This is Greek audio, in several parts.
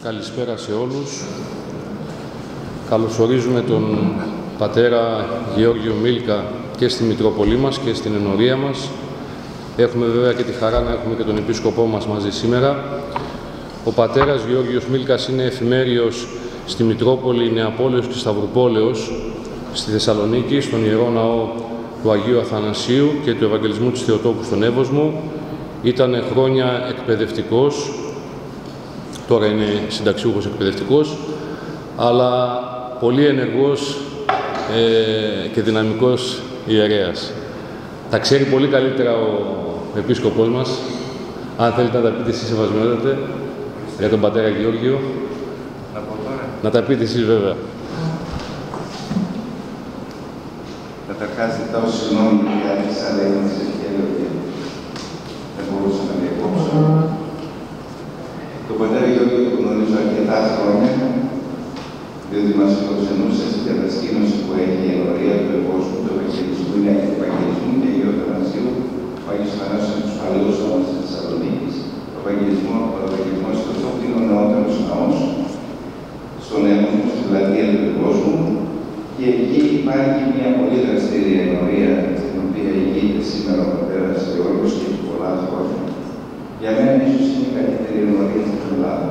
Καλησπέρα σε όλους. Καλωσορίζουμε τον πατέρα Γεώργιο Μίλκα και στη Μητρόπολη μας και στην ενορία μας. Έχουμε βέβαια και τη χαρά να έχουμε και τον επίσκοπό μας μαζί σήμερα. Ο πατέρας Γεώργιος Μίλκας είναι εφημέριος στη Μητρόπολη Νεαπόλεως και Σταυρουπόλεως, στη Θεσσαλονίκη, στον Ιερό Ναό του Αγίου Αθανασίου και του Ευαγγελισμού της Θεοτόκου στον Εύωσμο. Ήταν χρόνια εκπαιδευτικός, τώρα είναι συνταξιούχος εκπαιδευτικός, αλλά πολύ ενεργός και δυναμικός ιερέας. Τα ξέρει πολύ καλύτερα ο επίσκοπός μας. Αν θέλετε να τα πείτε εσείς, σεβασμιότατε, για τον πατέρα Γεώργιο. Να τα πείτε εσείς, βέβαια. Καταρχάς, ζητάω συγγνώμη για τις αλλαγές της ευχαίρειας και δεν μπορούσα να διακόψω. Τον πατέρα Γεώργιο τον γνωρίζω αρκετά χρόνια, διότι μας φιλοξενούσε στην κατασκήνωση που έχει η ενορία του Ευώσμου, του Ευαγγελισμού, είναι του Ευαγγελισμού και Αγίου Αθανασίου, ο Άγιος Αθανάσιος από τους παλαιούς ναούς της Θεσσαλονίκης, ο Ευαγγελισμός στο Σόφι είναι ο νεότερος ναός, στον Εύωσμο, στην πλατεία του Ευώσμου, και εκεί υπάρχει μια πολύ δραστήρια ενορία, στην οποία ηγείται σήμερα ο πατέρας Γεώργιος και έχει πολλά χρόνια. Για μένα, ίσως είναι η καλύτερη ενορία στην Ελλάδα.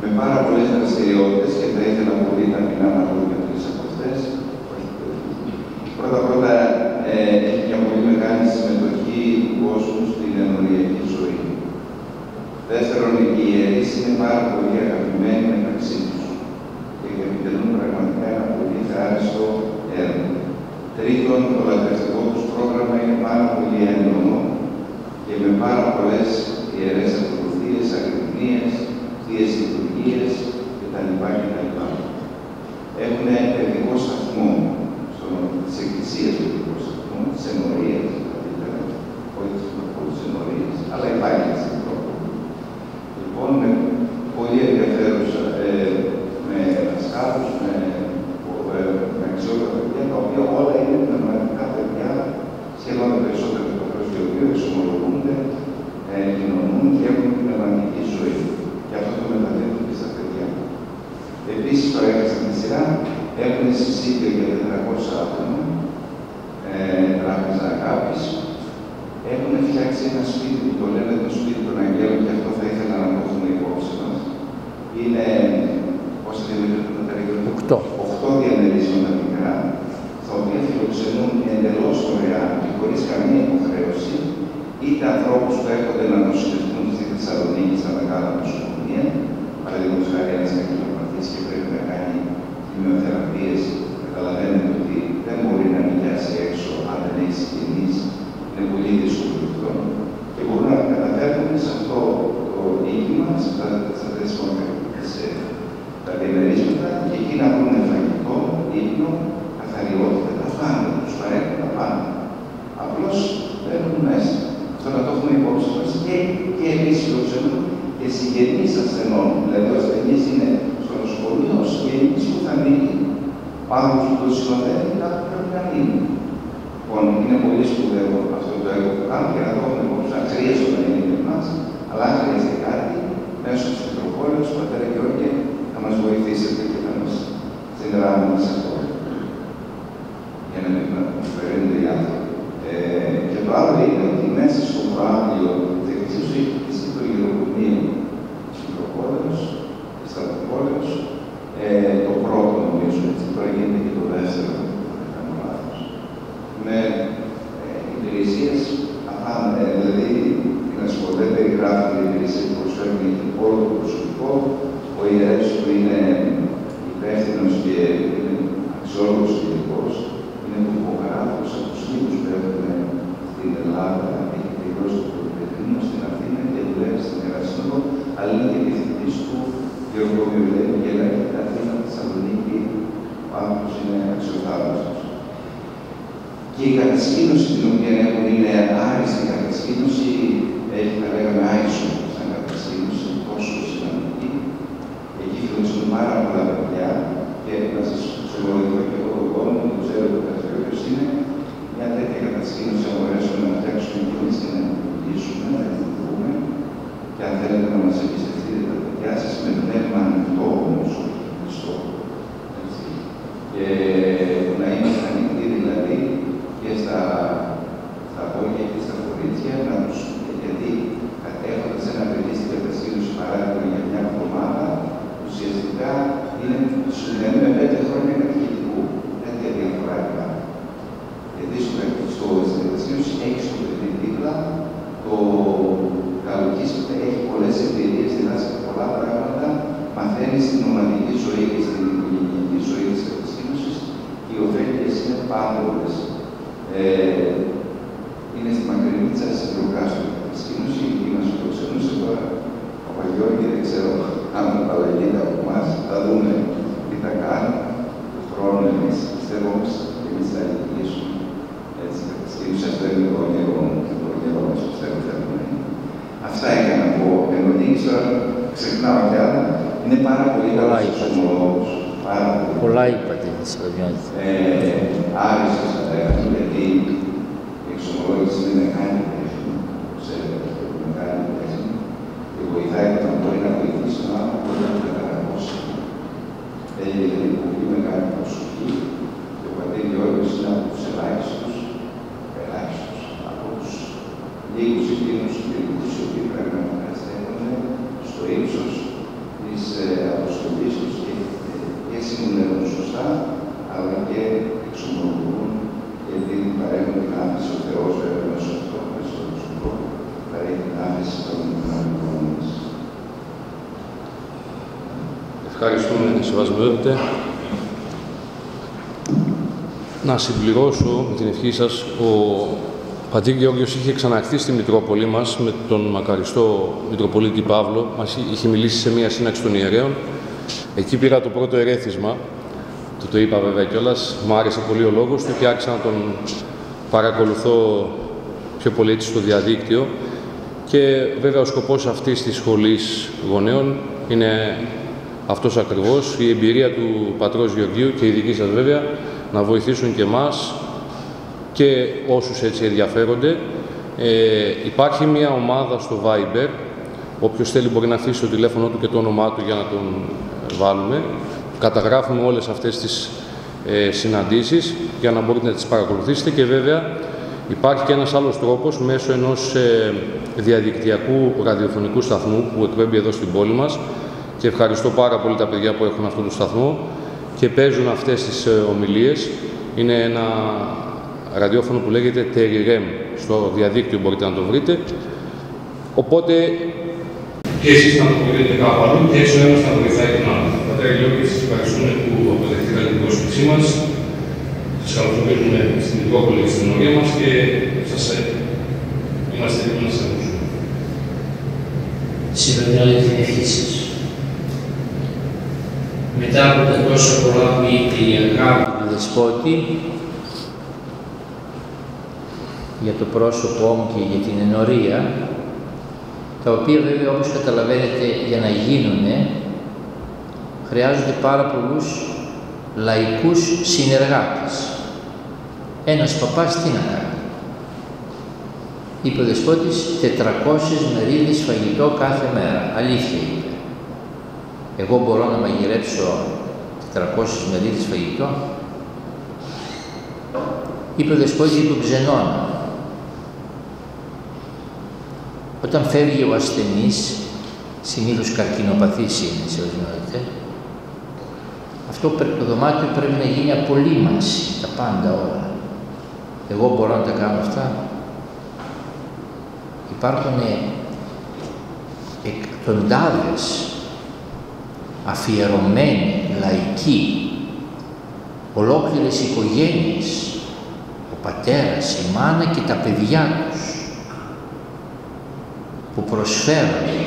Με πάρα πολλές δραστηριότητες και θα ήθελα πολύ ταπεινά να δω για τρεις από αυτές. Πρώτα-πρώτα, έχει μια πολύ μεγάλη συμμετοχή του κόσμου στην ενοριακή ζωή. Δεύτερον, οι ιερείς είναι πάρα πολύ αγαπημένοι μεταξύ τους και επιτελούν πραγματικά ένα πολύ ευχάριστο έργο. Τρίτον, το λατρευτικό τους πρόγραμμα είναι πάρα πολύ έντονο και με πάρα πολλές ιερές ακολουθίες, αγρυπνίες, θείες λειτουργίες κτλ. Έχουν παιδικό σταθμό της Εκκλησίας, παιδικό σταθμό, της ενορίας, καλύτερα, όχι της ενορίας, αλλά υπάρχει στην Μητρόπολη. Λοιπόν, με πολύ ενδιαφέρουσα, με δασκάλους, με αξιότατα παιδιά, τα οποία όλα είναι πνευματικά παιδιά, σχεδόν περισσότερο από το Χριστό, οι οποίοι εξομολογούνται, κοινωνούν και έχουν πνευματική ζωή. Και αυτό το μεταδίδουν και στα παιδιά. Επίσης, το έγραψαν τη σειρά, έχουν συσίτιο για 400 άτομα, τράπεζα αγάπης. Έχουν φτιάξει ένα σπίτι που το λένε το σπίτι των Αγγέλων και αυτό θα ήθελα να το έχουμε υπόψη μας. Είναι, πόσα διαμερίζονται τα territorium, 8 διαμερίσματα μικρά, στα οποία φιλοξενούν εντελώς δωρεάν και χωρίς καμία υποχρέωση, είτε ανθρώπους που έρχονται να νοσηλευτούν στη Θεσσαλονίκη στα μεγάλα νοσοκομεία, παραδείγματος χάρη ένας καρκινοπαθής και πρέπει να κάνει χημειοθεραπείες, καταλαβαίνετε ότι δεν μπορεί να νοικιάσει έξω αν δεν έχει συγγενείς, είναι πολύ δύσκολο αυτό. Και μπορούν να καταφέρουν σε αυτό το οίκημα, σε τα διαμερίσματα και εκεί να βρουν φαγητό, ύπνο, καθαριότητα, τα πάντα, τους παρέχουν τα πάντα. Απλώς μπαίνουν μέσα. Αυτό να το έχουμε υπόψη μας και εμείς φιλοξενούμε και συγγενείς ασθενών. Δηλαδή, ο ασθενής είναι στο νοσοκομείο, ο συγγενής που θα μείνει. Ο άνθρωπος που το συνοδεύει, κάπου πρέπει να μείνει. Λοιπόν, είναι πολύ σπουδαίο αυτό το έργο που κάνουμε και να το έχουμε υπόψη. Αν χρειάζεται να είναι για εμάς, αλλά αν χρειάζεται κάτι, μέσω της Μητροπόλεως, ο πατέρα Γεώργιο, θα μας βοηθήσετε και θα μας συνδράμουμε σε αυτό. Για να μην φέρνετε οι άνθρωποι. Και το άλλο είναι ότι μέσα στο προάβλιο της Εκκλησίας έχει χτίσει το γεροκομείο της Μητροπόλεως, της Σταυρουπόλεως, το πρώτο νομίζω, έτσι, τώρα γίνεται και το δεύτερο, δεν κάνω λάθος. Με υπηρεσίες, δηλαδή, να σου πω, δεν περιγράφουν οι υπηρεσίες που προσφέρουν όλο το προσωπικό, ο ιερέας που είναι υπεύθυνος και είναι αξιόλογος ειδικός, είναι το υπογράφος από τους λίγους που έχουμε στην Ελλάδα, έχει τελειώσει το Πολυτεχνείο στην Αθήνα και δουλεύει στην Ιερά αλλά είναι και διευθυντής του Γεωργοβιβλίου και λέγεται την Αθήνα, τη Θεσσαλονίκη, ο άνθρωπος είναι αξιοθαύμαστος. Και η κατασκήνωση την οποία έχουν είναι άριστη κατασκήνωση, έχει θα λέγαμε άισο σαν κατασκήνωση, τόσο σημαντική. Εκεί φιλοξενούν πάρα πολλά παιδιά και να σας ξεμολογηθώ και εγώ τον κόμμα που το ξέρω το ποιος είναι. Μια τέτοια κατασκήνωση θα μπορέσουμε να φτιάξουμε και εμείς και να δημιουργήσουμε, να δημιουργούμε και αν θέλετε να μας εμπιστευτείτε τα παιδιά σας, με πνεύμα ανοιχτό όμως, Χριστό. Και να είμαστε ανοιχτοί δηλαδή και στα αγόρια και στα κορίτσια, γιατί έχοντας ένα παιδί στην κατασκήνωση παράδειγμα για μια εβδομάδα, ουσιαστικά σου λένε με 5 χρόνια κατοικητικού. Τέτοια διαφορά υπάρχει. Γιατί στην κατασκήνωση έχεις το παιδί δίπλα, το καλοκύσματα έχει πολλές εμπειρίες, διδάσκει πολλά πράγματα, μαθαίνεις την ομαδική ζωή και στην οικογενειακή ζωή της κατασκήνωσης και οι ωφέλειες είναι πάρα πολλές. Είναι στη μακρινή της Ασυντροκάς του κατασκήνωση, εκεί μας φιλοξενούσε τώρα ο Παγιώργη, δεν ξέρω αν απαλλαγείται από εμάς, θα δούμε τι θα κάνει του χρόνου εμείς. Πιστεύω όμως και εμείς θα λειτουργήσουμε έτσι κατασκήνωση, αυτό είναι το όνειρο μου και το όνειρο μας, πιστεύω θέλουμε. Αυτά έκανα να πω. Ενωτήκης τώρα ξεχνάω κι άλλα. Είναι πάρα πολύ καλός εξομολόγος. Πολλά είπατε, Σαλαβιώτη. Άριστος θα λέγαμε, γιατί η εξομολόγηση είναι μεγάλη τέχνη. Ξέρετε, μεγάλη τέχνη. Και βοηθάει όταν μπορεί να βοηθήσει τον άνθρωπο, μπορεί να καταγραφώσει. Έχει δηλαδή πολύ μεγάλη προσοχή. Και ο πατήρ Γιώργος είναι από τους ελάχιστους, από τους λίγους εκείνους ειδικούς οι οποίοι πρέπει να καταστέκονται στο ύψος της αποστολής τους και συμβουλεύουν σωστά, αλλά και εξομολογούν, γιατί παρέχουν την άφηση ο Θεός, βέβαια μέσω αυτό, μέσω του Σωτού, παρέχει την άφηση των δυναμικών μας. Ευχαριστούμε, Σεβασμιότητε. Να συμπληρώσω με την ευχή σας, ο πατήρ Γεώργιος είχε ξαναρθεί στη Μητρόπολη μας με τον μακαριστό Μητροπολίτη Παύλο. Μας είχε μιλήσει σε μία σύναξη των ιερέων. Εκεί πήρα το πρώτο ερέθισμα. Το είπα βέβαια κιόλας. Μου άρεσε πολύ ο λόγος του και άρχισα να τον παρακολουθώ πιο πολύ έτσι στο διαδίκτυο. Και βέβαια ο σκοπός αυτής της σχολής γονέων είναι αυτός ακριβώς, η εμπειρία του πατρός Γεωργίου και η δική σας βέβαια, να βοηθήσουν και εμάς και όσους έτσι ενδιαφέρονται. Υπάρχει μια ομάδα στο Viber, όποιος θέλει μπορεί να αφήσει το τηλέφωνο του και το όνομά του για να τον βάλουμε. Καταγράφουμε όλες αυτές τις συναντήσεις για να μπορείτε να τις παρακολουθήσετε και βέβαια υπάρχει και ένας άλλος τρόπος μέσω ενός διαδικτυακού ραδιοφωνικού σταθμού που εκπέμπει εδώ στην πόλη μας και ευχαριστώ πάρα πολύ τα παιδιά που έχουν αυτό το σταθμό και παίζουν αυτές τις ομιλίες. Είναι ένα ραδιόφωνο που λέγεται Terirem. Στο διαδίκτυο μπορείτε να το βρείτε. Οπότε και εσείς να το βρείτε κάπου αλλού και έτσι ο ένας θα βοηθάει τον άλλο. Πατέρα Γεώργη, σας ευχαριστούμε που αποδεχτήκατε την πρόσκλησή μας. Σας καλωσορίζουμε στην Μητρόπολη και στην ενορία μας και είμαστε έτοιμοι να σας ακούσουμε. Συμπεριλαμβάνει την ευχή σας. Μετά από τα τόσα πολλά που είπε η αγάπη του Δεσπότη για το πρόσωπό μου και για την ενορία, τα οποία βέβαια όπως καταλαβαίνετε για να γίνουνε χρειάζονται πάρα πολλούς λαϊκούς συνεργάτες. Ένας παπάς τι να κάνει? Είπε ο Δεσπότης 400 μερίδες φαγητό κάθε μέρα. Αλήθεια είπε. Εγώ μπορώ να μαγειρέψω 400 μερίδες φαγητό? Είπε ο Δεσπότης για τον Ξενώνα. Όταν φεύγει ο ασθενής, συνήθως καρκινοπαθής είναι, σε ορισμένα, αυτό το δωμάτιο πρέπει να γίνει απολύμανση, τα πάντα όλα. Εγώ μπορώ να τα κάνω αυτά? Υπάρχουν εκατοντάδες αφιερωμένοι, λαϊκοί, ολόκληρες οικογένειες, ο πατέρας, η μάνα και τα παιδιά τους, που προσφέρουν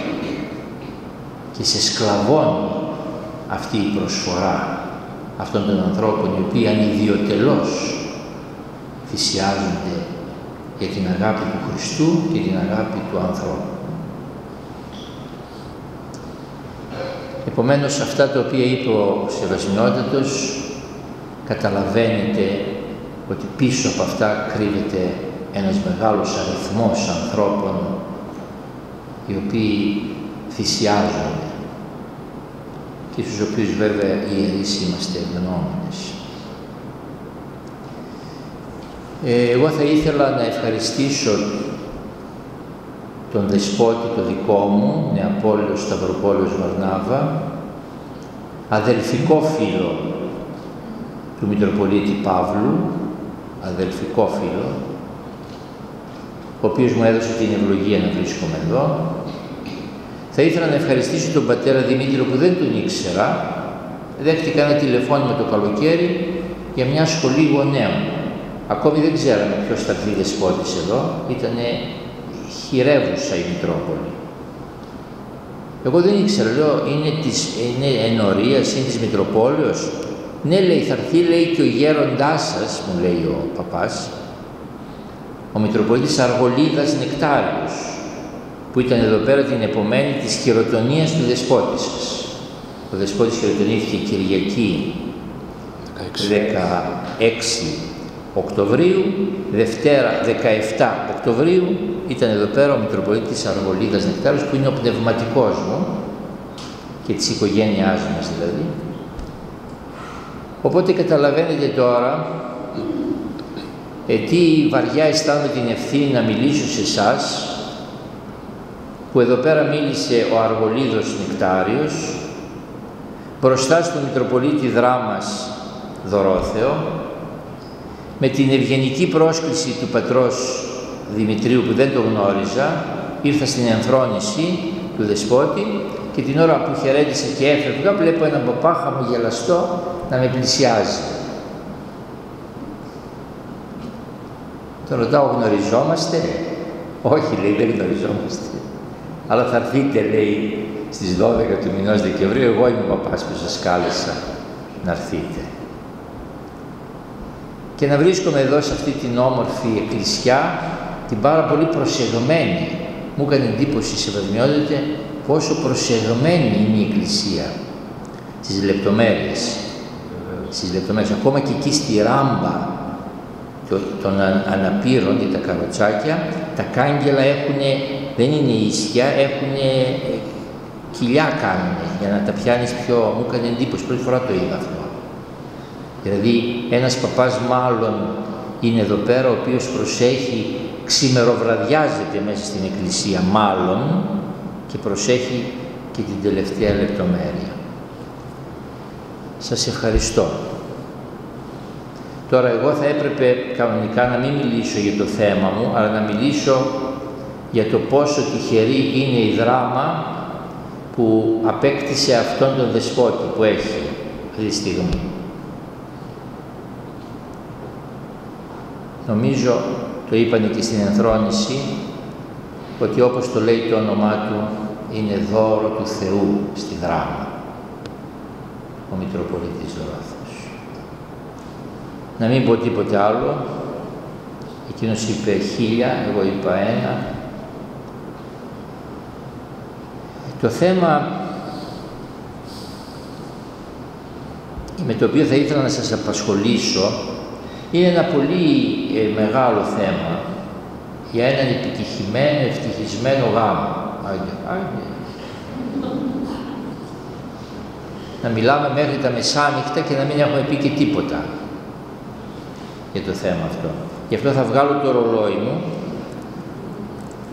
και σε σκλαβώνει αυτή η προσφορά αυτών των ανθρώπων οι οποίοι ανιδιοτελώς θυσιάζονται για την αγάπη του Χριστού και την αγάπη του ανθρώπου. Επομένως, αυτά τα οποία είπε ο Σεβασμιότατος, καταλαβαίνετε ότι πίσω από αυτά κρύβεται ένας μεγάλος αριθμός ανθρώπων οι οποίοι θυσιάζονται και στους οποίους βέβαια οι ιερείς είμαστε ευγνώμονες. Εγώ θα ήθελα να ευχαριστήσω τον δεσπότη το δικό μου, Νεαπόλεως Σταυροπόλεως Βαρνάβα, αδελφικό φίλο του Μητροπολίτη Παύλου, αδελφικό φίλο, ο οποίος μου έδωσε την ευλογία να βρίσκομαι εδώ. Θα ήθελα να ευχαριστήσω τον πατέρα Δημήτριο που δεν τον ήξερα. Δέχτηκα ένα τηλεφώνημα το καλοκαίρι για μια σχολή γονέων. Ακόμη δεν ξέραμε ποιος θα έρθει δεσπότης εδώ. Ήτανε χειρεύουσα η Μητρόπολη. Εγώ δεν ήξερα, λέω, είναι ενορίας, είναι της Μητροπόλεως. Ναι, λέει, θα έρθει, λέει, και ο γέροντάς σας, μου λέει ο παπάς, ο Μητροπολίτης Αργολίδας Νεκτάριος, που ήταν εδώ πέρα την επομένη της χειροτονίας του δεσπότη σας. Ο δεσπότης χειροτονήθηκε Κυριακή 16 Οκτωβρίου, Δευτέρα 17 Οκτωβρίου ήταν εδώ πέρα ο Μητροπολίτης Αργολίδας Νεκτάριος, που είναι ο πνευματικός μου και της οικογένειάς μας δηλαδή. Οπότε καταλαβαίνετε τώρα τι βαριά αισθάνομαι την ευθύνη να μιλήσω σε εσάς, που εδώ πέρα μίλησε ο Αργολίδος Νεκτάριος μπροστά στον Μητροπολίτη Δράμας Δωρόθεο, με την ευγενική πρόσκληση του πατρός Δημητρίου που δεν το γνώριζα. Ήρθα στην ενθρόνηση του δεσπότη και την ώρα που χαιρέτησα και έφευγα, βλέπω έναν παπά χαμογελαστό να με πλησιάζει. Τον ρωτάω, γνωριζόμαστε? Όχι, λέει, δεν γνωριζόμαστε. Αλλά θα έρθείτε, λέει, στις 12 του μηνός Δεκεμβρίου, εγώ είμαι ο παπάς που σας κάλεσα να έρθείτε. Και να βρίσκομαι εδώ σε αυτή την όμορφη εκκλησιά, την πάρα πολύ προσεγμένη. Μου έκανε εντύπωση, Σεβασμιότητε, πόσο προσεγμένη είναι η εκκλησία στις λεπτομέρειες. Στις λεπτομέρειες, ακόμα και εκεί στη ράμπα των αναπήρων ή τα καροτσάκια, τα κάγκελα δεν είναι ίσια, έχουν κοιλιά κάνουν για να τα πιάνεις πιο. Μου έκανε εντύπωση, πρώτη φορά το είδα αυτό. Δηλαδή ένας παπάς μάλλον είναι εδώ πέρα, ο οποίος προσέχει, ξημεροβραδιάζεται μέσα στην εκκλησία μάλλον και προσέχει και την τελευταία λεπτομέρεια. Σας ευχαριστώ. Τώρα εγώ θα έπρεπε κανονικά να μην μιλήσω για το θέμα μου, αλλά να μιλήσω για το πόσο τυχερή είναι η Δράμα που απέκτησε αυτόν τον δεσπότη που έχει αυτή τη στιγμή. Νομίζω, το είπανε και στην ενθρόνηση, ότι όπως το λέει το όνομά του, είναι δώρο του Θεού στη Δράμα, ο Μητροπολίτης Δωρόθεος. Να μην πω τίποτε άλλο, εκείνος είπε 1000, εγώ είπα 1. Το θέμα με το οποίο θα ήθελα να σας απασχολήσω είναι ένα πολύ μεγάλο θέμα για έναν επιτυχημένο, ευτυχισμένο γάμο. Να μιλάμε μέχρι τα μεσάνυχτα και να μην έχουμε πει και τίποτα για το θέμα αυτό. Γι' αυτό θα βγάλω το ρολόι μου,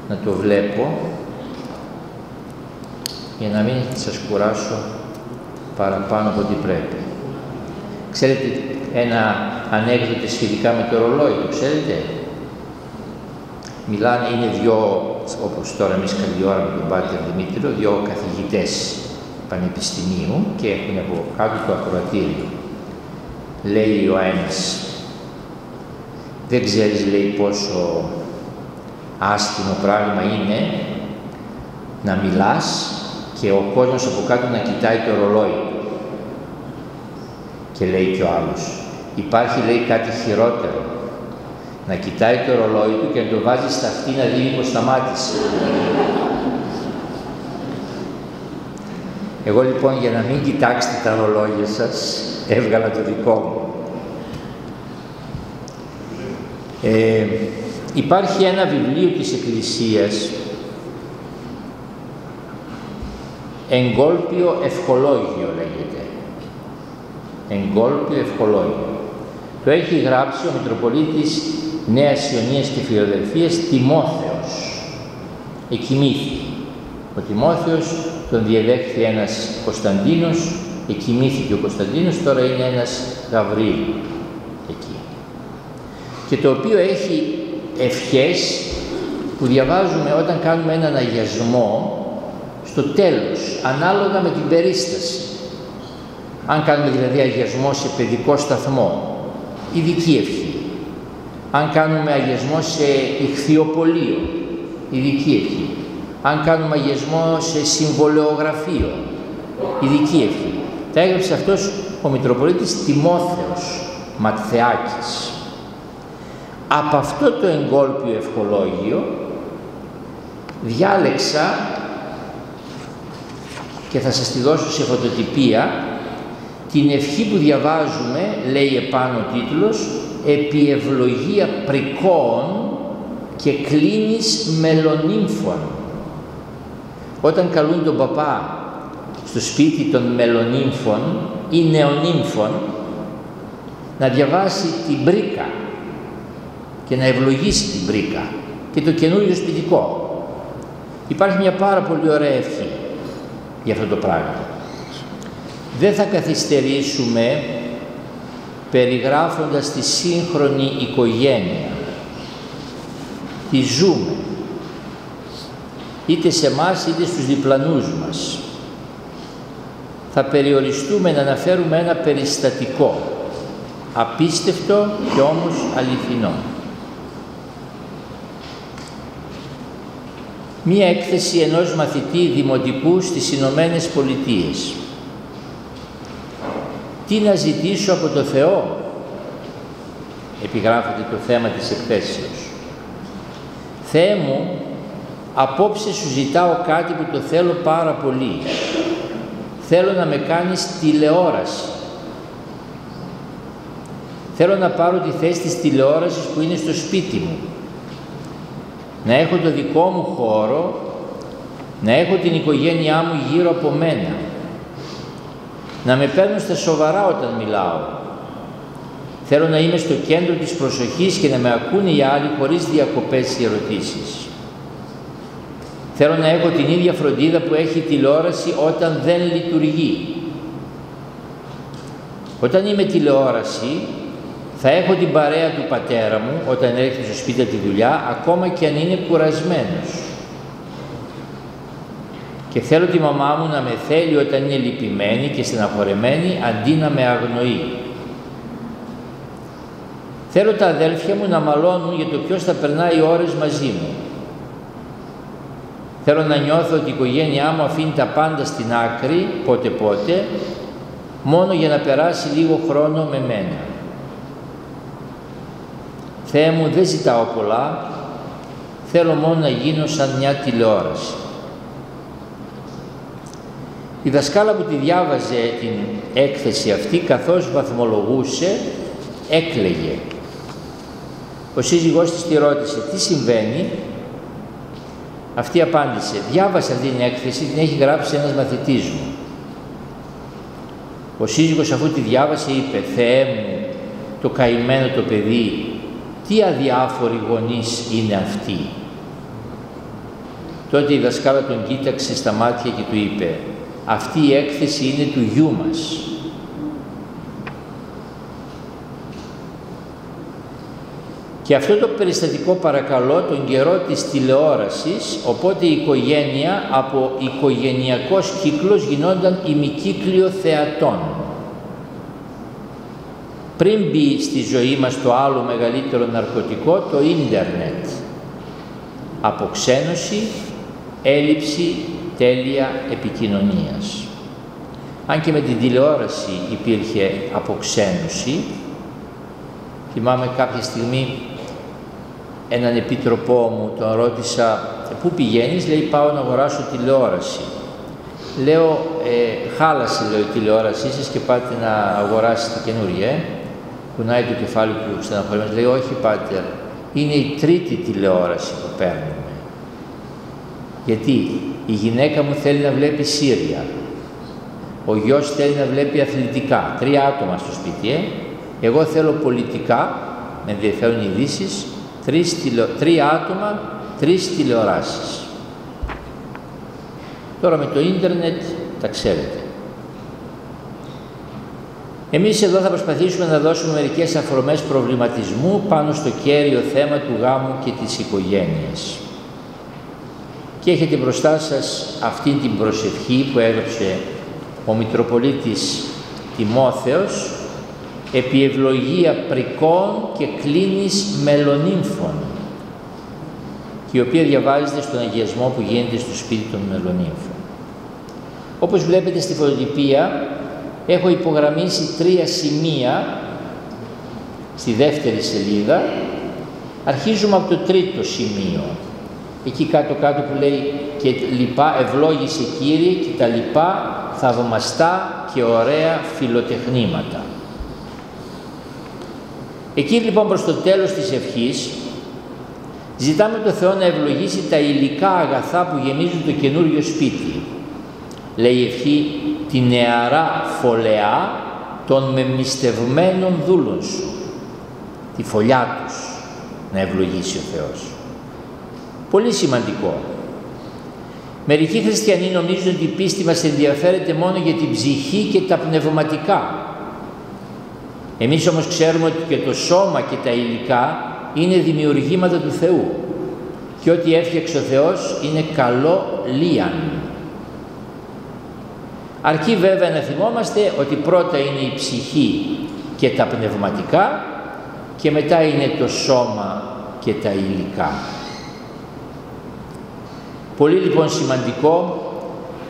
να το βλέπω, για να μην σας κουράσω παραπάνω από ό,τι πρέπει. Ξέρετε ένα ανέκδοτο σχετικά με το ρολόι, το ξέρετε? Μιλάνε, είναι δυο, όπως τώρα εμείς καλή ώρα με τον Πάτερ Δημήτριο, δυο καθηγητές πανεπιστημίου και έχουν από κάτω το ακροατήριο. Λέει ο ένας, δεν ξέρεις, λέει, πόσο άσχημο πράγμα είναι να μιλάς και ο κόσμος από κάτω να κοιτάει το ρολόι. Και λέει και ο άλλος, υπάρχει, λέει, κάτι χειρότερο, να κοιτάει το ρολόι του και να το βάζει στα αυτή να δει πως σταμάτησε. Εγώ λοιπόν, για να μην κοιτάξετε τα ρολόγια σας, έβγαλα το δικό μου. Υπάρχει ένα βιβλίο της Εκκλησίας Εγκόλπιο ευχολόγιο λέγεται. Εγκόλπιο ευχολόγιο. Το έχει γράψει ο Μητροπολίτης Νέας Ιωνίας και Φιλαδελφίας Τιμόθεος. Εκοιμήθη. Ο Τιμόθεος τον διεδέχθη ένας Κωνσταντίνος, εκοιμήθηκε ο Κωνσταντίνος, τώρα είναι ένας Γαβρίλ εκεί. Και το οποίο έχει ευχές που διαβάζουμε όταν κάνουμε έναν αγιασμό στο τέλος, ανάλογα με την περίσταση. Αν κάνουμε δηλαδή αγιασμό σε παιδικό σταθμό, ειδική ευχή. Αν κάνουμε αγιασμό σε ιχθυοπολείο, ειδική ευχή. Αν κάνουμε αγιασμό σε συμβολεογραφείο, ειδική ευχή. Τα έγραψε αυτός ο Μητροπολίτης Τιμόθεος Ματθεάκης. Από αυτό το εγκόλπιο ευχολόγιο διάλεξα και θα σας τη δώσω σε φωτοτυπία την ευχή που διαβάζουμε, λέει επάνω ο τίτλος, «Επί ευλογία πρικών και κλίνης μελονύμφων». Όταν καλούν τον παπά στο σπίτι των μελονύμφων ή νεονύμφων να διαβάσει την πρίκα και να ευλογήσει την πρίκα και το καινούριο σπιτικό. Υπάρχει μια πάρα πολύ ωραία ευχή για αυτό το πράγμα. Δεν θα καθυστερήσουμε περιγράφοντας τη σύγχρονη οικογένεια. Τη ζούμε, είτε σε εμάς είτε στους διπλανούς μας. Θα περιοριστούμε να αναφέρουμε ένα περιστατικό, απίστευτο και όμως αληθινό. Μία έκθεση ενός μαθητή δημοτικού στις Ηνωμένες Πολιτείες. Τι να ζητήσω από το Θεό, επιγράφεται το θέμα της εκθέσεως. Θεέ μου, απόψε σου ζητάω κάτι που το θέλω πάρα πολύ. Θέλω να με κάνεις τηλεόραση. Θέλω να πάρω τη θέση της τηλεόρασης που είναι στο σπίτι μου. Να έχω το δικό μου χώρο, να έχω την οικογένειά μου γύρω από μένα. Να με παίρνουν στα σοβαρά όταν μιλάω. Θέλω να είμαι στο κέντρο της προσοχής και να με ακούνε οι άλλοι χωρίς διακοπές ή ερωτήσεις. Θέλω να έχω την ίδια φροντίδα που έχει η τηλεόραση όταν δεν λειτουργεί. Όταν είμαι τηλεόραση, θα έχω την παρέα του πατέρα μου όταν έρχεται στο σπίτι από τη δουλειά, ακόμα και αν είναι κουρασμένος. Και θέλω τη μαμά μου να με θέλει όταν είναι λυπημένη και στεναχωρεμένη, αντί να με αγνοεί. Θέλω τα αδέλφια μου να μαλώνουν για το ποιος θα περνάει ώρες μαζί μου. Θέλω να νιώθω ότι η οικογένειά μου αφήνει τα πάντα στην άκρη, πότε-πότε, μόνο για να περάσει λίγο χρόνο με μένα. Θεέ μου, δεν ζητάω πολλά, θέλω μόνο να γίνω σαν μια τηλεόραση. Η δασκάλα που τη διάβαζε την έκθεση αυτή, καθώς βαθμολογούσε, έκλαιγε. Ο σύζυγός της τη ρώτησε τι συμβαίνει. Αυτή απάντησε, διάβασε αυτή την έκθεση, την έχει γράψει ένας μαθητής μου. Ο σύζυγος αφού τη διάβασε είπε, Θεέ μου, το καημένο το παιδί, τι αδιάφοροι γονείς είναι αυτοί. Τότε η δασκάλα τον κοίταξε στα μάτια και του είπε, αυτή η έκθεση είναι του γιού μας. Και αυτό το περιστατικό παρακαλώ τον καιρό της τηλεόρασης, οπότε η οικογένεια από οικογενειακός κύκλος γινόταν ημικύκλιο θεατών. Πριν μπει στη ζωή μας το άλλο μεγαλύτερο ναρκωτικό, το ίντερνετ. Αποξένωση, έλλειψη τέλεια επικοινωνίας. Αν και με την τηλεόραση υπήρχε αποξένωση, θυμάμαι κάποια στιγμή έναν επίτροπό μου, τον ρώτησα πού πηγαίνεις, λέει πάω να αγοράσω τηλεόραση. Λέω χάλασε λέω, η τηλεόρασή σας και πάτε να αγοράσετε καινούργια. Κουνάει το κεφάλι του στεναχωρημένος, λέει όχι πάτερ, είναι η τρίτη τηλεόραση που παίρνουμε. Γιατί η γυναίκα μου θέλει να βλέπει σύρια, ο γιος θέλει να βλέπει αθλητικά, 3 άτομα στο σπίτι, εγώ θέλω πολιτικά, με ενδιαφέρουν ειδήσεις, 3 άτομα, 3 τηλεοράσεις. Τώρα με το ίντερνετ τα ξέρετε. Εμείς εδώ θα προσπαθήσουμε να δώσουμε μερικές αφορμές προβληματισμού πάνω στο κέριο θέμα του γάμου και της οικογένειας. Και έχετε μπροστά σας αυτή την προσευχή που έγραψε ο Μητροπολίτης Τιμόθεος, επί ευλογία πρικών και κλίνης μελονύμφων, και η οποία διαβάζεται στον αγιασμό που γίνεται στο σπίτι των μελονύμφων. Όπως βλέπετε στη φωτοτυπία, έχω υπογραμμίσει 3 σημεία στη δεύτερη σελίδα. Αρχίζουμε από το 3ο σημείο, εκεί κάτω-κάτω που λέει και λοιπά, ευλόγησε Κύριε και τα λοιπά θαυμαστά και ωραία φιλοτεχνήματα. Εκεί λοιπόν προς το τέλος της ευχής ζητάμε το Θεό να ευλογήσει τα υλικά αγαθά που γεμίζουν το καινούριο σπίτι. Λέει η ευχή, τη νεαρά φωλεά των μεμνηστευμένων δούλων σου, τη φωλιά τους να ευλογήσει ο Θεός. Πολύ σημαντικό. Μερικοί χριστιανοί νομίζουν ότι η πίστη μας ενδιαφέρεται μόνο για την ψυχή και τα πνευματικά. Εμείς όμως ξέρουμε ότι και το σώμα και τα υλικά είναι δημιουργήματα του Θεού και ό,τι έφτιαξε ο Θεός είναι καλό λίαν. Αρκεί βέβαια να θυμόμαστε ότι πρώτα είναι η ψυχή και τα πνευματικά και μετά είναι το σώμα και τα υλικά. Πολύ λοιπόν σημαντικό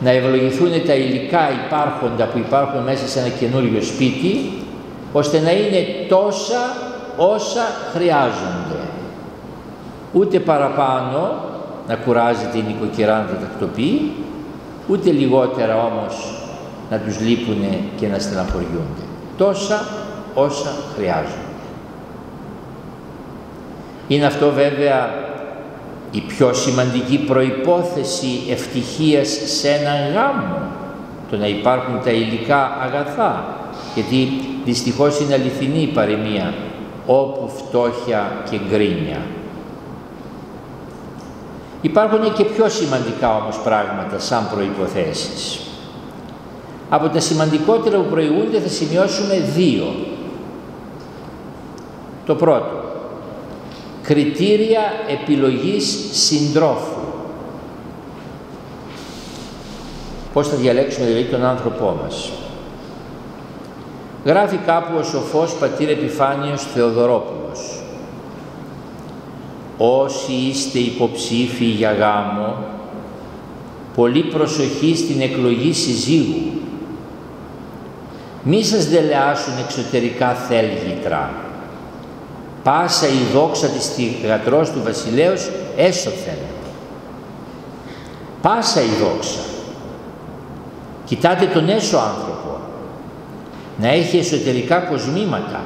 να ευλογηθούν τα υλικά υπάρχοντα που υπάρχουν μέσα σε ένα καινούριο σπίτι, ώστε να είναι τόσα όσα χρειάζονται. Ούτε παραπάνω να κουράζεται η νοικοκυρά να τα τακτοποιεί, ούτε λιγότερα όμως να τους λείπουνε και να στεναχωριούνται. Τόσα όσα χρειάζονται. Είναι αυτό βέβαια η πιο σημαντική προϋπόθεση ευτυχίας σε έναν γάμο, το να υπάρχουν τα υλικά αγαθά, γιατί δυστυχώς είναι αληθινή η παροιμία, όπου φτώχεια και γκρίνια. Υπάρχουν και πιο σημαντικά όμως πράγματα σαν προϋποθέσεις. Από τα σημαντικότερα που προηγούνται θα σημειώσουμε 2. Το πρώτο, κριτήρια επιλογής συντρόφου. Πώς θα διαλέξουμε δηλαδή τον άνθρωπό μας. Γράφει κάπου ο σοφός πατήρ Επιφάνιος Θεοδωρόπουλος, όσοι είστε υποψήφιοι για γάμο, πολύ προσοχή στην εκλογή συζύγου. Μη σας δελεάσουν εξωτερικά θέλγητρα. Πάσα η δόξα της θυγατρός του βασιλέως έσωθεν. Πάσα η δόξα. Κοιτάτε τον έσω άνθρωπο, να έχει εσωτερικά κοσμήματα,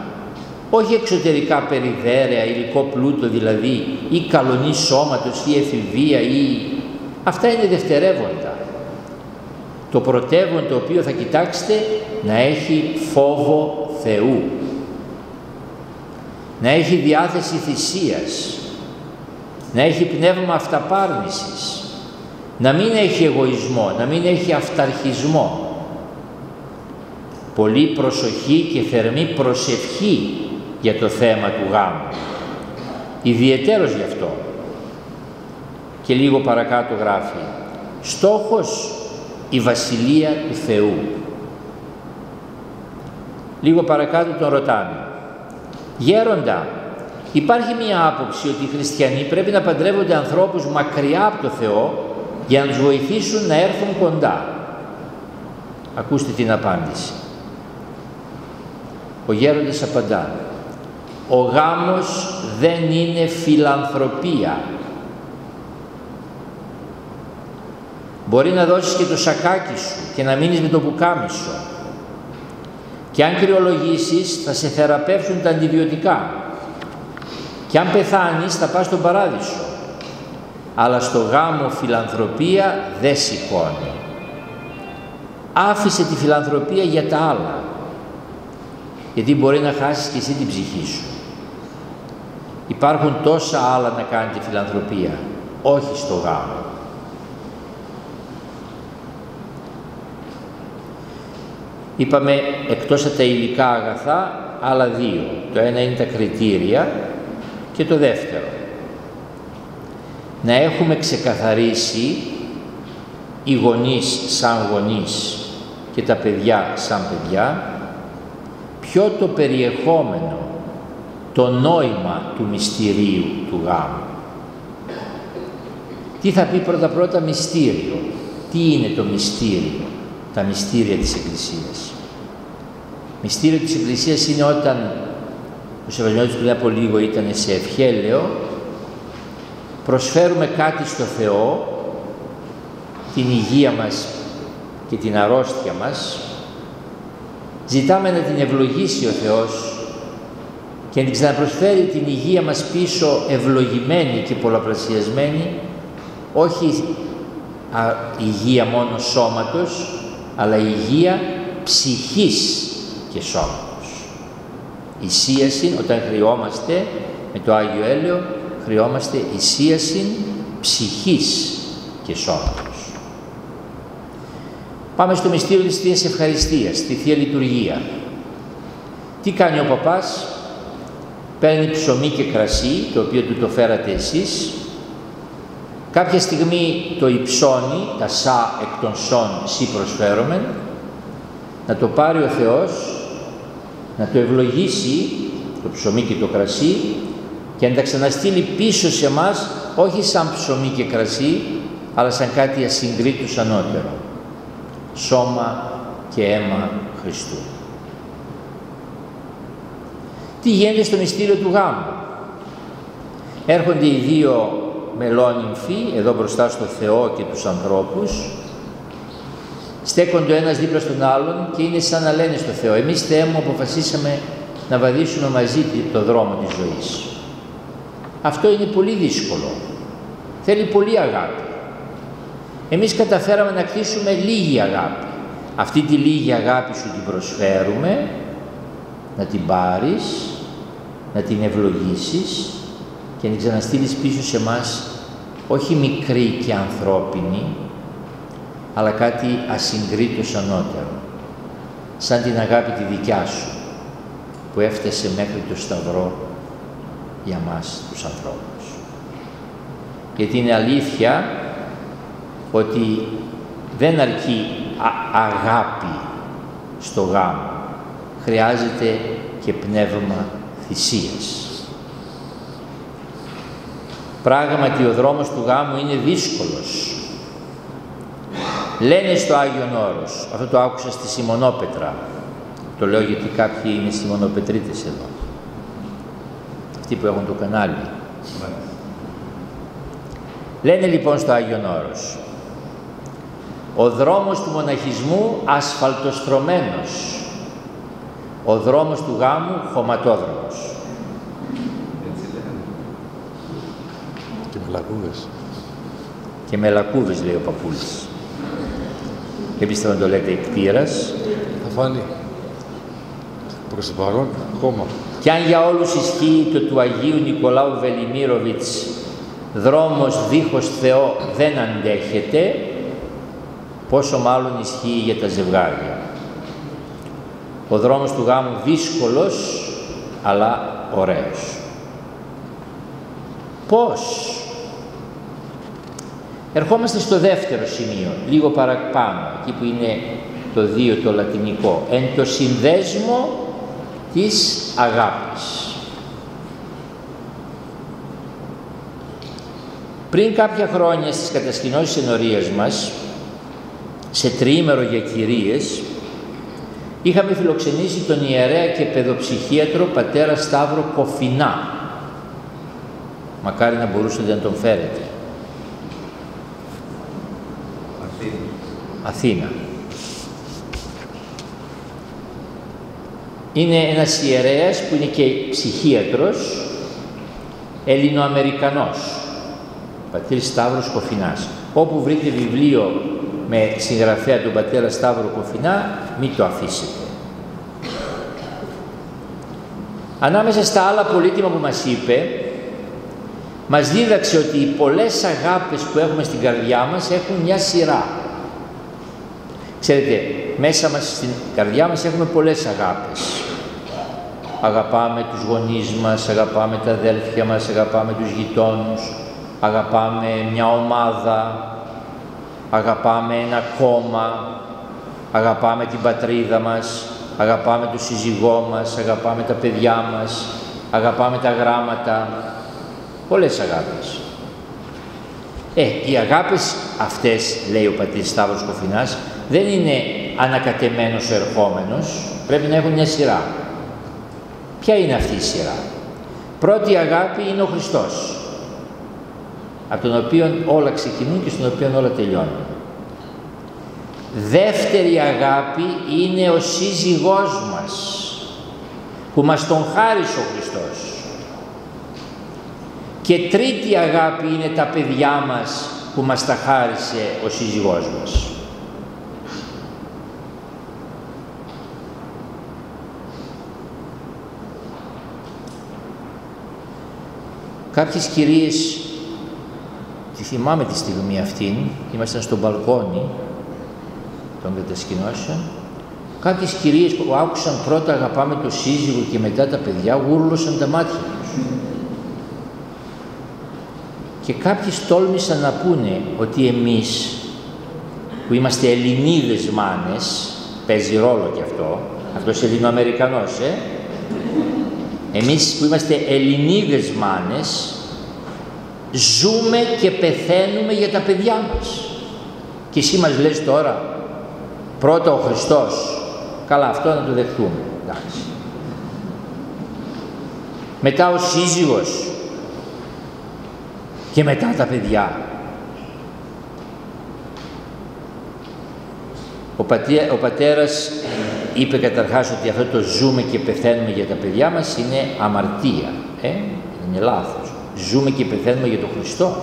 όχι εξωτερικά περιδέρεα, υλικό πλούτο δηλαδή, ή καλονή σώματος, ή εφηβεία, ή... Αυτά είναι δευτερεύοντα. Το πρωτεύον το οποίο θα κοιτάξετε, να έχει φόβο Θεού, να έχει διάθεση θυσίας, να έχει πνεύμα αυταπάρνησης, να μην έχει εγωισμό, να μην έχει αυταρχισμό. Πολύ προσοχή και θερμή προσευχή για το θέμα του γάμου. Ιδιαιτέρως γι' αυτό. Και λίγο παρακάτω γράφει, στόχος η Βασιλεία του Θεού. Λίγο παρακάτω τον ρωτάμε, γέροντα, υπάρχει μία άποψη ότι οι χριστιανοί πρέπει να παντρεύονται ανθρώπους μακριά από το Θεό για να τους βοηθήσουν να έρθουν κοντά. Ακούστε την απάντηση. Ο γέροντας απαντά, ο γάμος δεν είναι φιλανθρωπία. Μπορεί να δώσεις και το σακάκι σου και να μείνεις με το πουκάμισο. Και αν κρυολογήσεις θα σε θεραπεύσουν τα αντιβιωτικά. Και αν πεθάνεις θα πας στον παράδεισο. αλλά στο γάμο φιλανθρωπία δεν σηκώνει. Άφησε τη φιλανθρωπία για τα άλλα, γιατί μπορεί να χάσεις και εσύ την ψυχή σου. Υπάρχουν τόσα άλλα να κάνει τη φιλανθρωπία, όχι στο γάμο. Είπαμε εκτός από τα υλικά αγαθά, άλλα δύο. Το ένα είναι τα κριτήρια και το δεύτερο. Να έχουμε ξεκαθαρίσει οι γονείς σαν γονείς και τα παιδιά σαν παιδιά, ποιο το περιεχόμενο, το νόημα του μυστηρίου του γάμου. Τι θα πει πρώτα μυστήριο, τι είναι το μυστήριο, τα μυστήρια της Εκκλησίας. Μυστήριο της Εκκλησίας είναι όταν ο Σεβασμιώτης πριν από λίγο ήταν σε ευχέλαιο, προσφέρουμε κάτι στο Θεό, την υγεία μας και την αρρώστια μας, ζητάμε να την ευλογήσει ο Θεός και να την ξαναπροσφέρει την υγεία μας πίσω ευλογημένη και πολλαπλασιασμένη, όχι υγεία μόνο σώματος, αλλά υγεία ψυχής και σώματος. Εισίαση, όταν χρειόμαστε με το Άγιο Έλειο, χρειόμαστε εισίαση ψυχής και σώματος. Πάμε στο μυστήριο της Θείας Ευχαριστίας, στη Θεία Λειτουργία. Τι κάνει ο παπάς? Παίρνει ψωμί και κρασί, το οποίο του το φέρατε εσείς. Κάποια στιγμή το υψώνει, τα σα εκ των σών σύ προσφέρομεν, να το πάρει ο Θεός, να το ευλογήσει, το ψωμί και το κρασί, και να τα ξαναστείλει πίσω σε μας, όχι σαν ψωμί και κρασί, αλλά σαν κάτι ασυγκρίτους ανώτερο. Σώμα και αίμα Χριστού. Τι γίνεται στο μυστήριο του γάμου? Έρχονται οι δύο μελόνυμφοι εδώ μπροστά στο Θεό και τους ανθρώπους, στέκονται ο ένας δίπλα στον άλλον και είναι σαν να λένε στο Θεό: εμείς, Θεέ μου, αποφασίσαμε να βαδίσουμε μαζί το δρόμο της ζωής. Αυτό είναι πολύ δύσκολο, θέλει πολύ αγάπη. Εμείς καταφέραμε να κτίσουμε λίγη αγάπη. Αυτή τη λίγη αγάπη σου την προσφέρουμε, να την πάρεις, να την ευλογήσεις και να την ξαναστείλεις πίσω σε μας, όχι μικρή και ανθρώπινη, αλλά κάτι ασυγκρίτως ανώτερο, σαν την αγάπη τη δικιά σου, που έφτασε μέχρι το Σταυρό για μας τους ανθρώπους. Γιατί είναι αλήθεια ότι δεν αρκεί αγάπη στο γάμο, χρειάζεται και πνεύμα θυσίας. Πράγματι ο δρόμος του γάμου είναι δύσκολος. Λένε στο Άγιον Όρος, αυτό το άκουσα στη Σιμονόπετρα, το λέω γιατί κάποιοι είναι Σιμονοπετρίτες εδώ, αυτοί που έχουν το κανάλι. Λένε λοιπόν στο Άγιον Όρος, ο δρόμος του μοναχισμού ασφαλτοστρωμένος, ο δρόμος του γάμου χωματόδρομος. Και με λακκούβες. Και με λακκούβες, λέει ο παππούλης. Και πίστευα να το λέτε εκ πείρας. Θα φάνει. Προς το παρόν, ακόμα. Κι αν για όλους ισχύει το του Αγίου Νικολάου Βελιμίροβιτς, δρόμος δίχως Θεό δεν αντέχεται, πόσο μάλλον ισχύει για τα ζευγάρια. Ο δρόμος του γάμου δύσκολος, αλλά ωραίος. Πώς? Ερχόμαστε στο δεύτερο σημείο, λίγο παραπάνω, εκεί που είναι το 2 το λατινικό, εν το συνδέσμο της αγάπης. Πριν κάποια χρόνια στις κατασκηνώσεις ενορίας μας, σε τριήμερο για κυρίες, είχαμε φιλοξενήσει τον ιερέα και παιδοψυχίατρο πατέρα Σταύρο Κοφινά. Μακάρι να μπορούσατε να τον φέρετε. Αθήνα. Είναι ένας ιερέας που είναι και ψυχίατρος, Ελληνοαμερικανός. πατήρ Σταύρος Κοφινάς. Όπου βρείτε βιβλίο με συγγραφέα τον πατέρα Σταύρο Κοφινά, μην το αφήσετε. Ανάμεσα στα άλλα πολύτιμα που μας είπε, μας δίδαξε ότι οι πολλές αγάπες που έχουμε στην καρδιά μας έχουν μια σειρά. Ξέρετε, μέσα μας, στην καρδιά μας έχουμε πολλές αγάπες. Αγαπάμε τους γονείς μας, αγαπάμε τα αδέλφια μας, αγαπάμε τους γειτόνους, αγαπάμε μια ομάδα, αγαπάμε ένα κόμμα, αγαπάμε την πατρίδα μας, αγαπάμε τον σύζυγό μας, αγαπάμε τα παιδιά μας, αγαπάμε τα γράμματα, πολλές αγάπες. Οι αγάπες αυτές, λέει ο πατήρ Σταύρος Κοφινάς, δεν είναι ανακατεμένος ο ερχόμενος, πρέπει να έχουν μια σειρά. Ποια είναι αυτή η σειρά? Πρώτη αγάπη είναι ο Χριστός, από τον οποίο όλα ξεκινούν και στον οποίο όλα τελειώνουν. Δεύτερη αγάπη είναι ο σύζυγός μας, που μας τον χάρισε ο Χριστός. Και τρίτη αγάπη είναι τα παιδιά μας, που μας τα χάρισε ο σύζυγός μας. Κάποιες κυρίες, τη θυμάμαι τη στιγμή αυτήν, ήμασταν στο μπαλκόνι των κατασκηνώσεων, κάποιες κυρίες που άκουσαν πρώτα αγαπάμε το σύζυγο και μετά τα παιδιά, γούρλωσαν τα μάτια τους. Και κάποιες τόλμησαν να πούνε ότι εμείς που είμαστε Ελληνίδες μάνες, παίζει ρόλο κι αυτό, αυτός Ελληνοαμερικανός, εμείς που είμαστε Ελληνίδες μάνες, ζούμε και πεθαίνουμε για τα παιδιά μας. Και εσύ μας λες τώρα, πρώτα ο Χριστός, καλά, αυτό να το δεχτούμε, εντάξει. Μετά ο σύζυγος και μετά τα παιδιά. Ο πατέρας είπε καταρχάς ότι αυτό το ζούμε και πεθαίνουμε για τα παιδιά μας είναι αμαρτία, είναι λάθος. Ζούμε και πεθαίνουμε για τον Χριστό.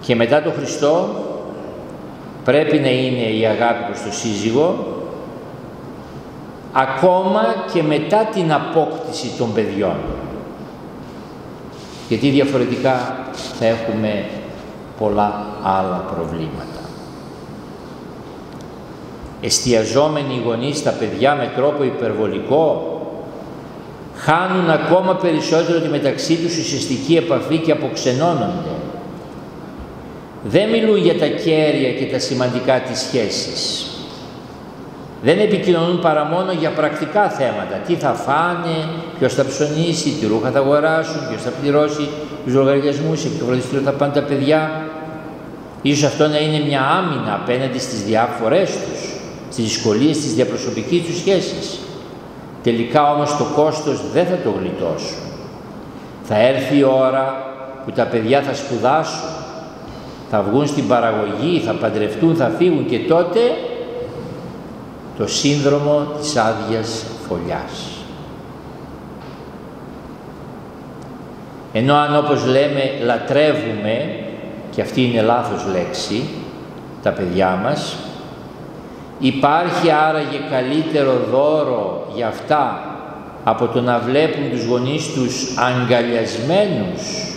Και μετά τον Χριστό πρέπει να είναι η αγάπη προς τον σύζυγο, ακόμα και μετά την απόκτηση των παιδιών. Γιατί διαφορετικά θα έχουμε πολλά άλλα προβλήματα. Εστιαζόμενοι οι γονείς στα παιδιά με τρόπο υπερβολικό, χάνουν ακόμα περισσότερο τη μεταξύ τους ουσιαστική επαφή και αποξενώνονται. Δεν μιλούν για τα κέρια και τα σημαντικά της σχέσης. Δεν επικοινωνούν παρά μόνο για πρακτικά θέματα. Τι θα φάνε, ποιος θα ψωνίσει, τι ρούχα θα αγοράσουν, ποιος θα πληρώσει τους λογαριασμούς, σε ποιο φροντιστήριο θα πάνε τα παιδιά. Ίσως αυτό να είναι μια άμυνα απέναντι στις διάφορές τους, στις δυσκολίες της διαπροσωπικής τους σχέσης. Τελικά όμως το κόστος δεν θα το γλιτώσουν. Θα έρθει η ώρα που τα παιδιά θα σπουδάσουν, θα βγουν στην παραγωγή, θα παντρευτούν, θα φύγουν και τότε το σύνδρομο της άδειας φωλιάς. Ενώ αν, όπως λέμε, λατρεύουμε, και αυτή είναι λάθος λέξη, τα παιδιά μας, υπάρχει άραγε καλύτερο δώρο για αυτά από το να βλέπουν τους γονείς τους αγκαλιασμένους?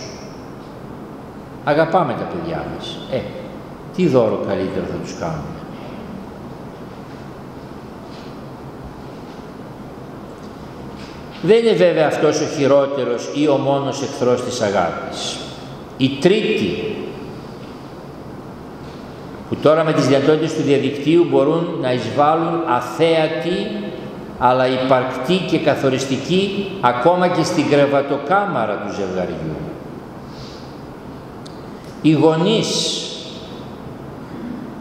Αγαπάμε τα παιδιά μας. Τι δώρο καλύτερο θα τους κάνουμε? Δεν είναι βέβαια αυτός ο χειρότερος ή ο μόνος εχθρός της αγάπης. Η τρίτη, που τώρα με τις δυνατότητες του διαδικτύου μπορούν να εισβάλλουν αθέατη αλλά υπαρκτή και καθοριστική ακόμα και στην κρεβατοκάμαρα του ζευγαριού. Οι γονείς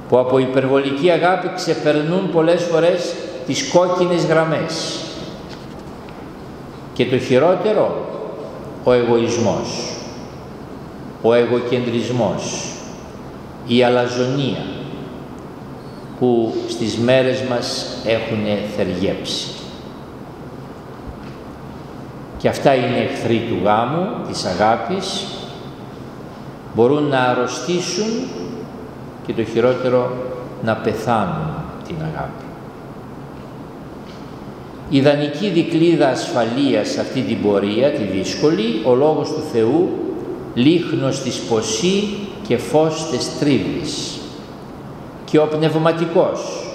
που από υπερβολική αγάπη ξεπερνούν πολλές φορές τις κόκκινες γραμμές. Και το χειρότερο, ο εγωισμός, ο εγωκεντρισμός, η αλαζονία που στις μέρες μας έχουν θεριέψει. και αυτά είναι εχθροί του γάμου, της αγάπης, μπορούν να αρρωστήσουν και το χειρότερο να πεθάνουν την αγάπη. Η ιδανική δικλείδα ασφαλείας σε αυτή την πορεία, τη δύσκολη, ο Λόγος του Θεού, λίχνος της ποσή και φως της τρίβης. Και ο πνευματικός,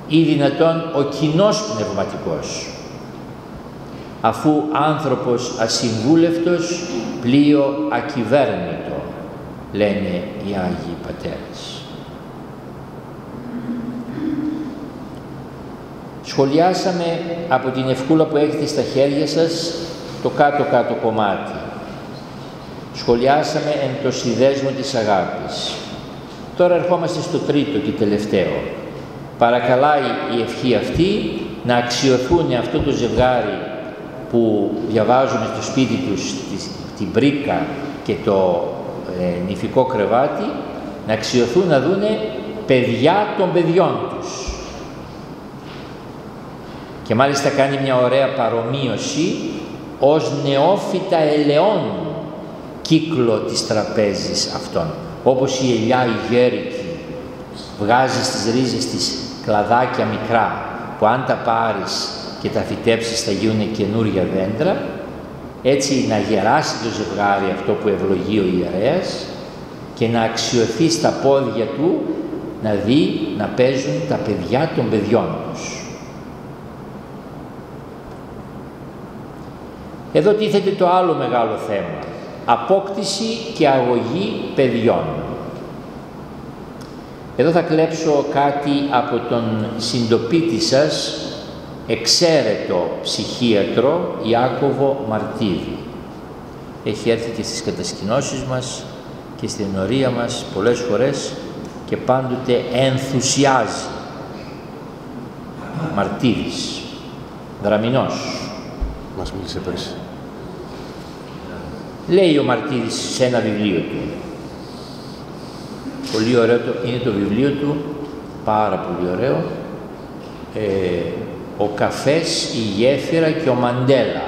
ή δυνατόν ο κοινός πνευματικός, αφού άνθρωπος ασυμβούλευτος, πλοίο ακυβέρνητο, λένε οι Άγιοι Πατέρες. Σχολιάσαμε από την ευκούλα που έχετε στα χέρια σας το κάτω-κάτω κομμάτι. Σχολιάσαμε εν το συνδέσμο της αγάπης. Τώρα ερχόμαστε στο τρίτο και τελευταίο. Παρακαλάει η ευχή αυτή να αξιωθούν αυτό το ζευγάρι που διαβάζουν στο σπίτι τους την πρίκα και το νηφικό κρεβάτι, να αξιωθούν να δούνε παιδιά των παιδιών τους. Και μάλιστα κάνει μια ωραία παρομοίωση ως νεόφυτα ελαιών κύκλο της τραπέζης αυτών. Όπως η ελιά η γέρικη βγάζει στις ρίζες της κλαδάκια μικρά που αν τα πάρεις και τα φυτέψεις θα γίνουν καινούρια δέντρα, έτσι να γεράσει το ζευγάρι αυτό που ευλογεί ο ιερέας και να αξιωθεί στα πόδια του να δει να παίζουν τα παιδιά των παιδιών τους. Εδώ τίθεται το άλλο μεγάλο θέμα, απόκτηση και αγωγή παιδιών. Εδώ θα κλέψω κάτι από τον συντοπίτη σας, εξαίρετο ψυχίατρο Ιάκωβο Μαρτίδη. Έχει έρθει και στις κατασκηνώσεις μας και στην ενορία μας πολλές φορές και πάντοτε ενθουσιάζει. Μαρτίδης, Δραμηνός. Μας μίλησε πέρσι. Λέει ο Μαρτίδης σε ένα βιβλίο του. Πολύ ωραίο είναι το βιβλίο του, πάρα πολύ ωραίο. Ο καφές, η γέφυρα και ο Μαντέλα.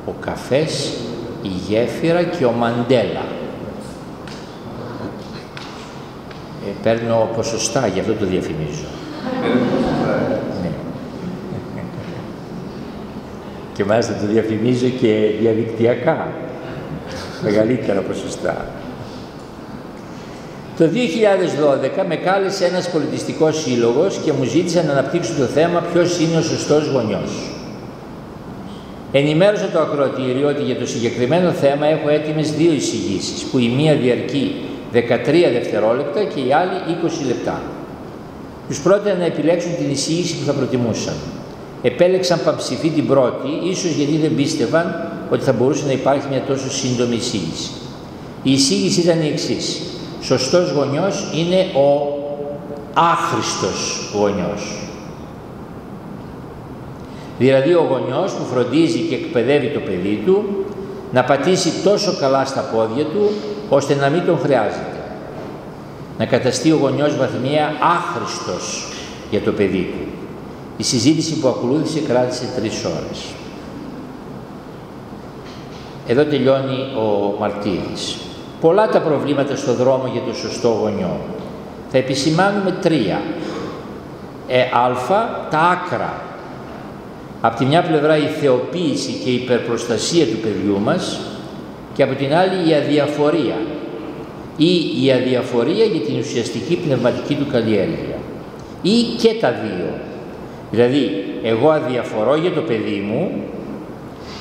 Ο καφές, η γέφυρα και ο Μαντέλα. Παίρνω ποσοστά, γι' αυτό το διαφημίζω. Ναι. Και μάλιστα το διαφημίζω και διαδικτυακά. Μεγαλύτερα ποσοστά. Το 2012 με κάλεσε ένας πολιτιστικός σύλλογος και μου ζήτησε να αναπτύξω το θέμα ποιος είναι ο σωστός γονιός. Ενημέρωσα το ακροατήριο ότι για το συγκεκριμένο θέμα έχω έτοιμες 2 εισηγήσεις, που η μία διαρκεί 13 δευτερόλεπτα και η άλλη 20 λεπτά. Τους πρότεινα να επιλέξουν την εισήγηση που θα προτιμούσαν. Επέλεξαν παμψηφί την πρώτη, ίσως γιατί δεν πίστευαν ότι θα μπορούσε να υπάρχει μια τόσο σύντομη εισήγηση. Η εισήγηση ήταν η εξής. Σωστός γονιός είναι ο άχρηστος γονιός. Δηλαδή ο γονιός που φροντίζει και εκπαιδεύει το παιδί του να πατήσει τόσο καλά στα πόδια του, ώστε να μην τον χρειάζεται. Να καταστεί ο γονιός βαθμία άχρηστος για το παιδί του. Η συζήτηση που ακολούθησε κράτησε 3 ώρες. Εδώ τελειώνει ο Μαρτίδης. Πολλά τα προβλήματα στο δρόμο για το σωστό γονιό. Θα επισημάνουμε 3. Τα άκρα. Από τη μια πλευρά η θεοποίηση και η υπερπροστασία του παιδιού μας και από την άλλη η αδιαφορία ή η αδιαφορία για την ουσιαστική πνευματική του καλλιέργεια ή και τα δύο. Δηλαδή εγώ αδιαφορώ για το παιδί μου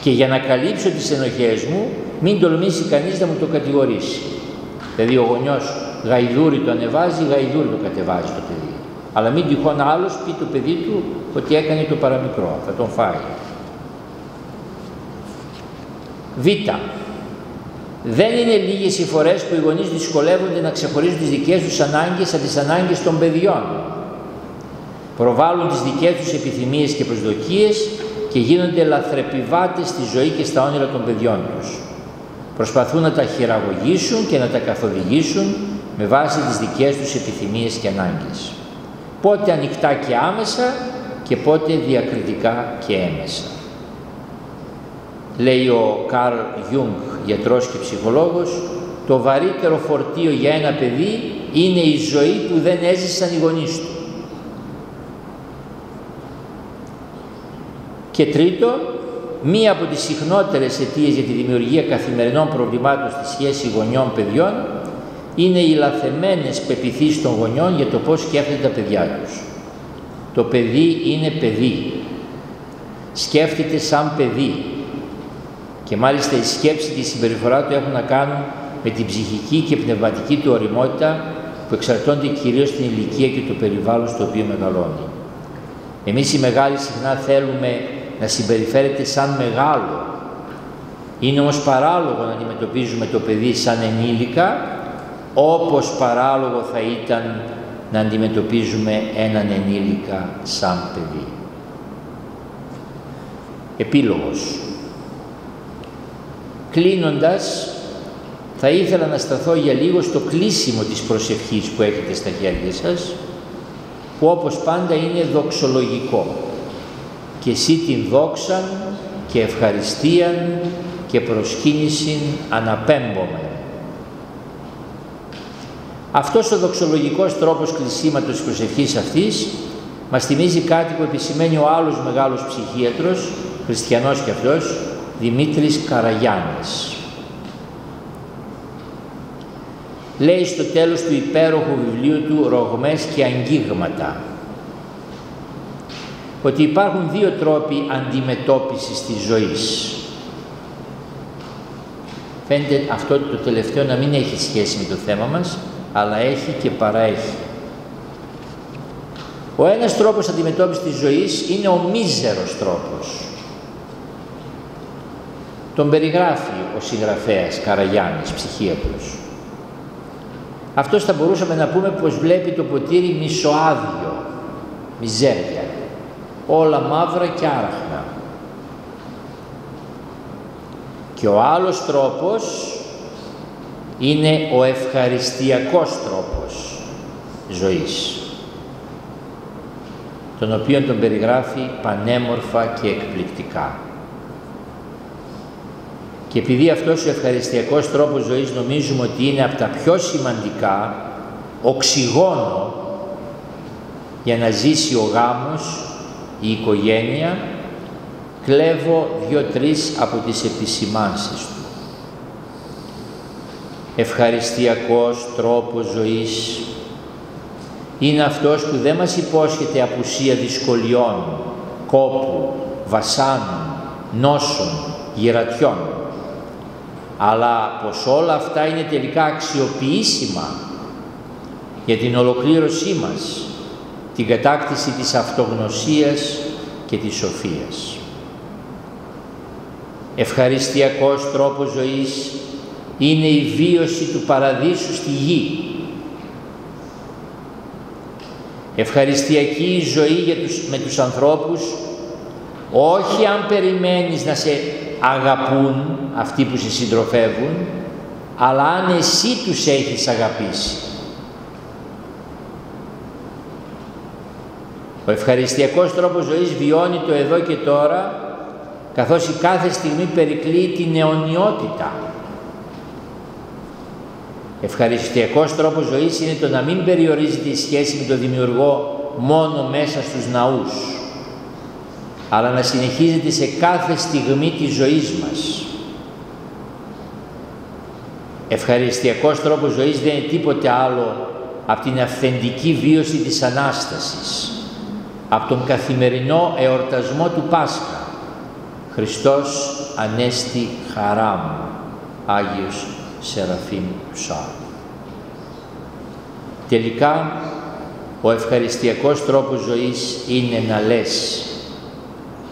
και για να καλύψω τις ενοχές μου μην τολμήσει κανείς να μου το κατηγορήσει. Δηλαδή ο γονιός γαϊδούρι το ανεβάζει, γαϊδούρι το κατεβάζει το παιδί. Αλλά μην τυχόν άλλος πει το παιδί του ότι έκανε το παραμικρό, θα τον φάει. Β. Δεν είναι λίγες οι φορές που οι γονείς δυσκολεύονται να ξεχωρίζουν τις δικές τους ανάγκες από τις ανάγκες των παιδιών. Προβάλλουν τις δικές τους επιθυμίες και προσδοκίες και γίνονται λαθρεπιβάτες στη ζωή και στα όνειρα των παιδιών τους. Προσπαθούν να τα χειραγωγήσουν και να τα καθοδηγήσουν με βάση τις δικές τους επιθυμίες και ανάγκες. πότε ανοιχτά και άμεσα και πότε διακριτικά και έμεσα. Λέει ο Καρλ Γιούγκ, γιατρός και ψυχολόγος, το βαρύτερο φορτίο για ένα παιδί είναι η ζωή που δεν έζησαν οι γονείς του. Και τρίτο, μία από τις συχνότερες αιτίες για τη δημιουργία καθημερινών προβλημάτων στη σχέση γονιών-παιδιών είναι οι λαθεμένες πεποιθήσεις των γονιών για το πώς σκέφτονται τα παιδιά τους. Το παιδί είναι παιδί. Σκέφτεται σαν παιδί. Και μάλιστα η σκέψη και η συμπεριφορά του έχουν να κάνουν με την ψυχική και πνευματική του ωριμότητα που εξαρτώνται κυρίως στην ηλικία και το περιβάλλον στο οποίο μεγαλώνει. Εμείς οι μεγάλοι συχνά θέλουμε να συμπεριφέρεται σαν μεγάλο. Είναι όμως παράλογο να αντιμετωπίζουμε το παιδί σαν ενήλικα, όπως παράλογο θα ήταν να αντιμετωπίζουμε έναν ενήλικα σαν παιδί. Επίλογος. Κλείνοντας, θα ήθελα να σταθώ για λίγο στο κλείσιμο της προσευχής που έχετε στα χέρια σας, που όπως πάντα είναι δοξολογικό. Και εσύ την δόξαν και ευχαριστίαν και προσκύνησιν αναπέμπομε. Αυτός ο δοξολογικός τρόπος κλεισίματος της προσευχής αυτής μας θυμίζει κάτι που επισημαίνει ο άλλος μεγάλος ψυχίατρος, χριστιανός κι αυτός, Δημήτρης Καραγιάννης. Λέει στο τέλος του υπέροχου βιβλίου του «Ρογμές και αγγίγματα» ότι υπάρχουν δύο τρόποι αντιμετώπισης της ζωής. Φαίνεται αυτό το τελευταίο να μην έχει σχέση με το θέμα μας, αλλά έχει και παραέχει. Ο ένας τρόπος αντιμετώπισης της ζωής είναι ο μίζερος τρόπος. Τον περιγράφει ο συγγραφέας Καραγιάννης, ψυχίατρος. Αυτός θα μπορούσαμε να πούμε πως βλέπει το ποτήρι μισοάδιο, μιζέρια, όλα μαύρα και άραχνα. Και ο άλλος τρόπος είναι ο ευχαριστιακός τρόπος ζωής, τον οποίο τον περιγράφει πανέμορφα και εκπληκτικά. Και επειδή αυτός ο ευχαριστιακός τρόπος ζωής νομίζουμε ότι είναι από τα πιο σημαντικά, οξυγόνο για να ζήσει ο γάμος, η οικογένεια, κλέβω 2-3 από τις επισημάνσεις του. Ευχαριστιακός τρόπος ζωής είναι αυτός που δεν μας υπόσχεται απουσία δυσκολιών, κόπου, βασάνων, νόσων, γερατιών, αλλά πως όλα αυτά είναι τελικά αξιοποιήσιμα για την ολοκλήρωσή μας, την κατάκτηση της αυτογνωσίας και της σοφίας. Ευχαριστιακός τρόπος ζωής είναι η βίωση του παραδείσου στη γη. Ευχαριστιακή η ζωή με τους ανθρώπους, όχι αν περιμένεις να σε αγαπούν αυτοί που σε συντροφεύουν, αλλά αν εσύ τους έχεις αγαπήσει. Ο ευχαριστιακός τρόπος ζωής βιώνει το εδώ και τώρα, καθώς η κάθε στιγμή περικλείει την αιωνιότητα. Ευχαριστιακός τρόπος ζωής είναι το να μην περιορίζεται η σχέση με τον Δημιουργό μόνο μέσα στους ναούς, αλλά να συνεχίζεται σε κάθε στιγμή της ζωής μας. Ευχαριστιακός τρόπος ζωής δεν είναι τίποτε άλλο από την αυθεντική βίωση της Ανάστασης, από τον καθημερινό εορτασμό του Πάσχα. Χριστός Ανέστη χαρά μου, Άγιος Σεραφείμ Ψάρ. Τελικά, ο ευχαριστιακός τρόπος ζωής είναι να λες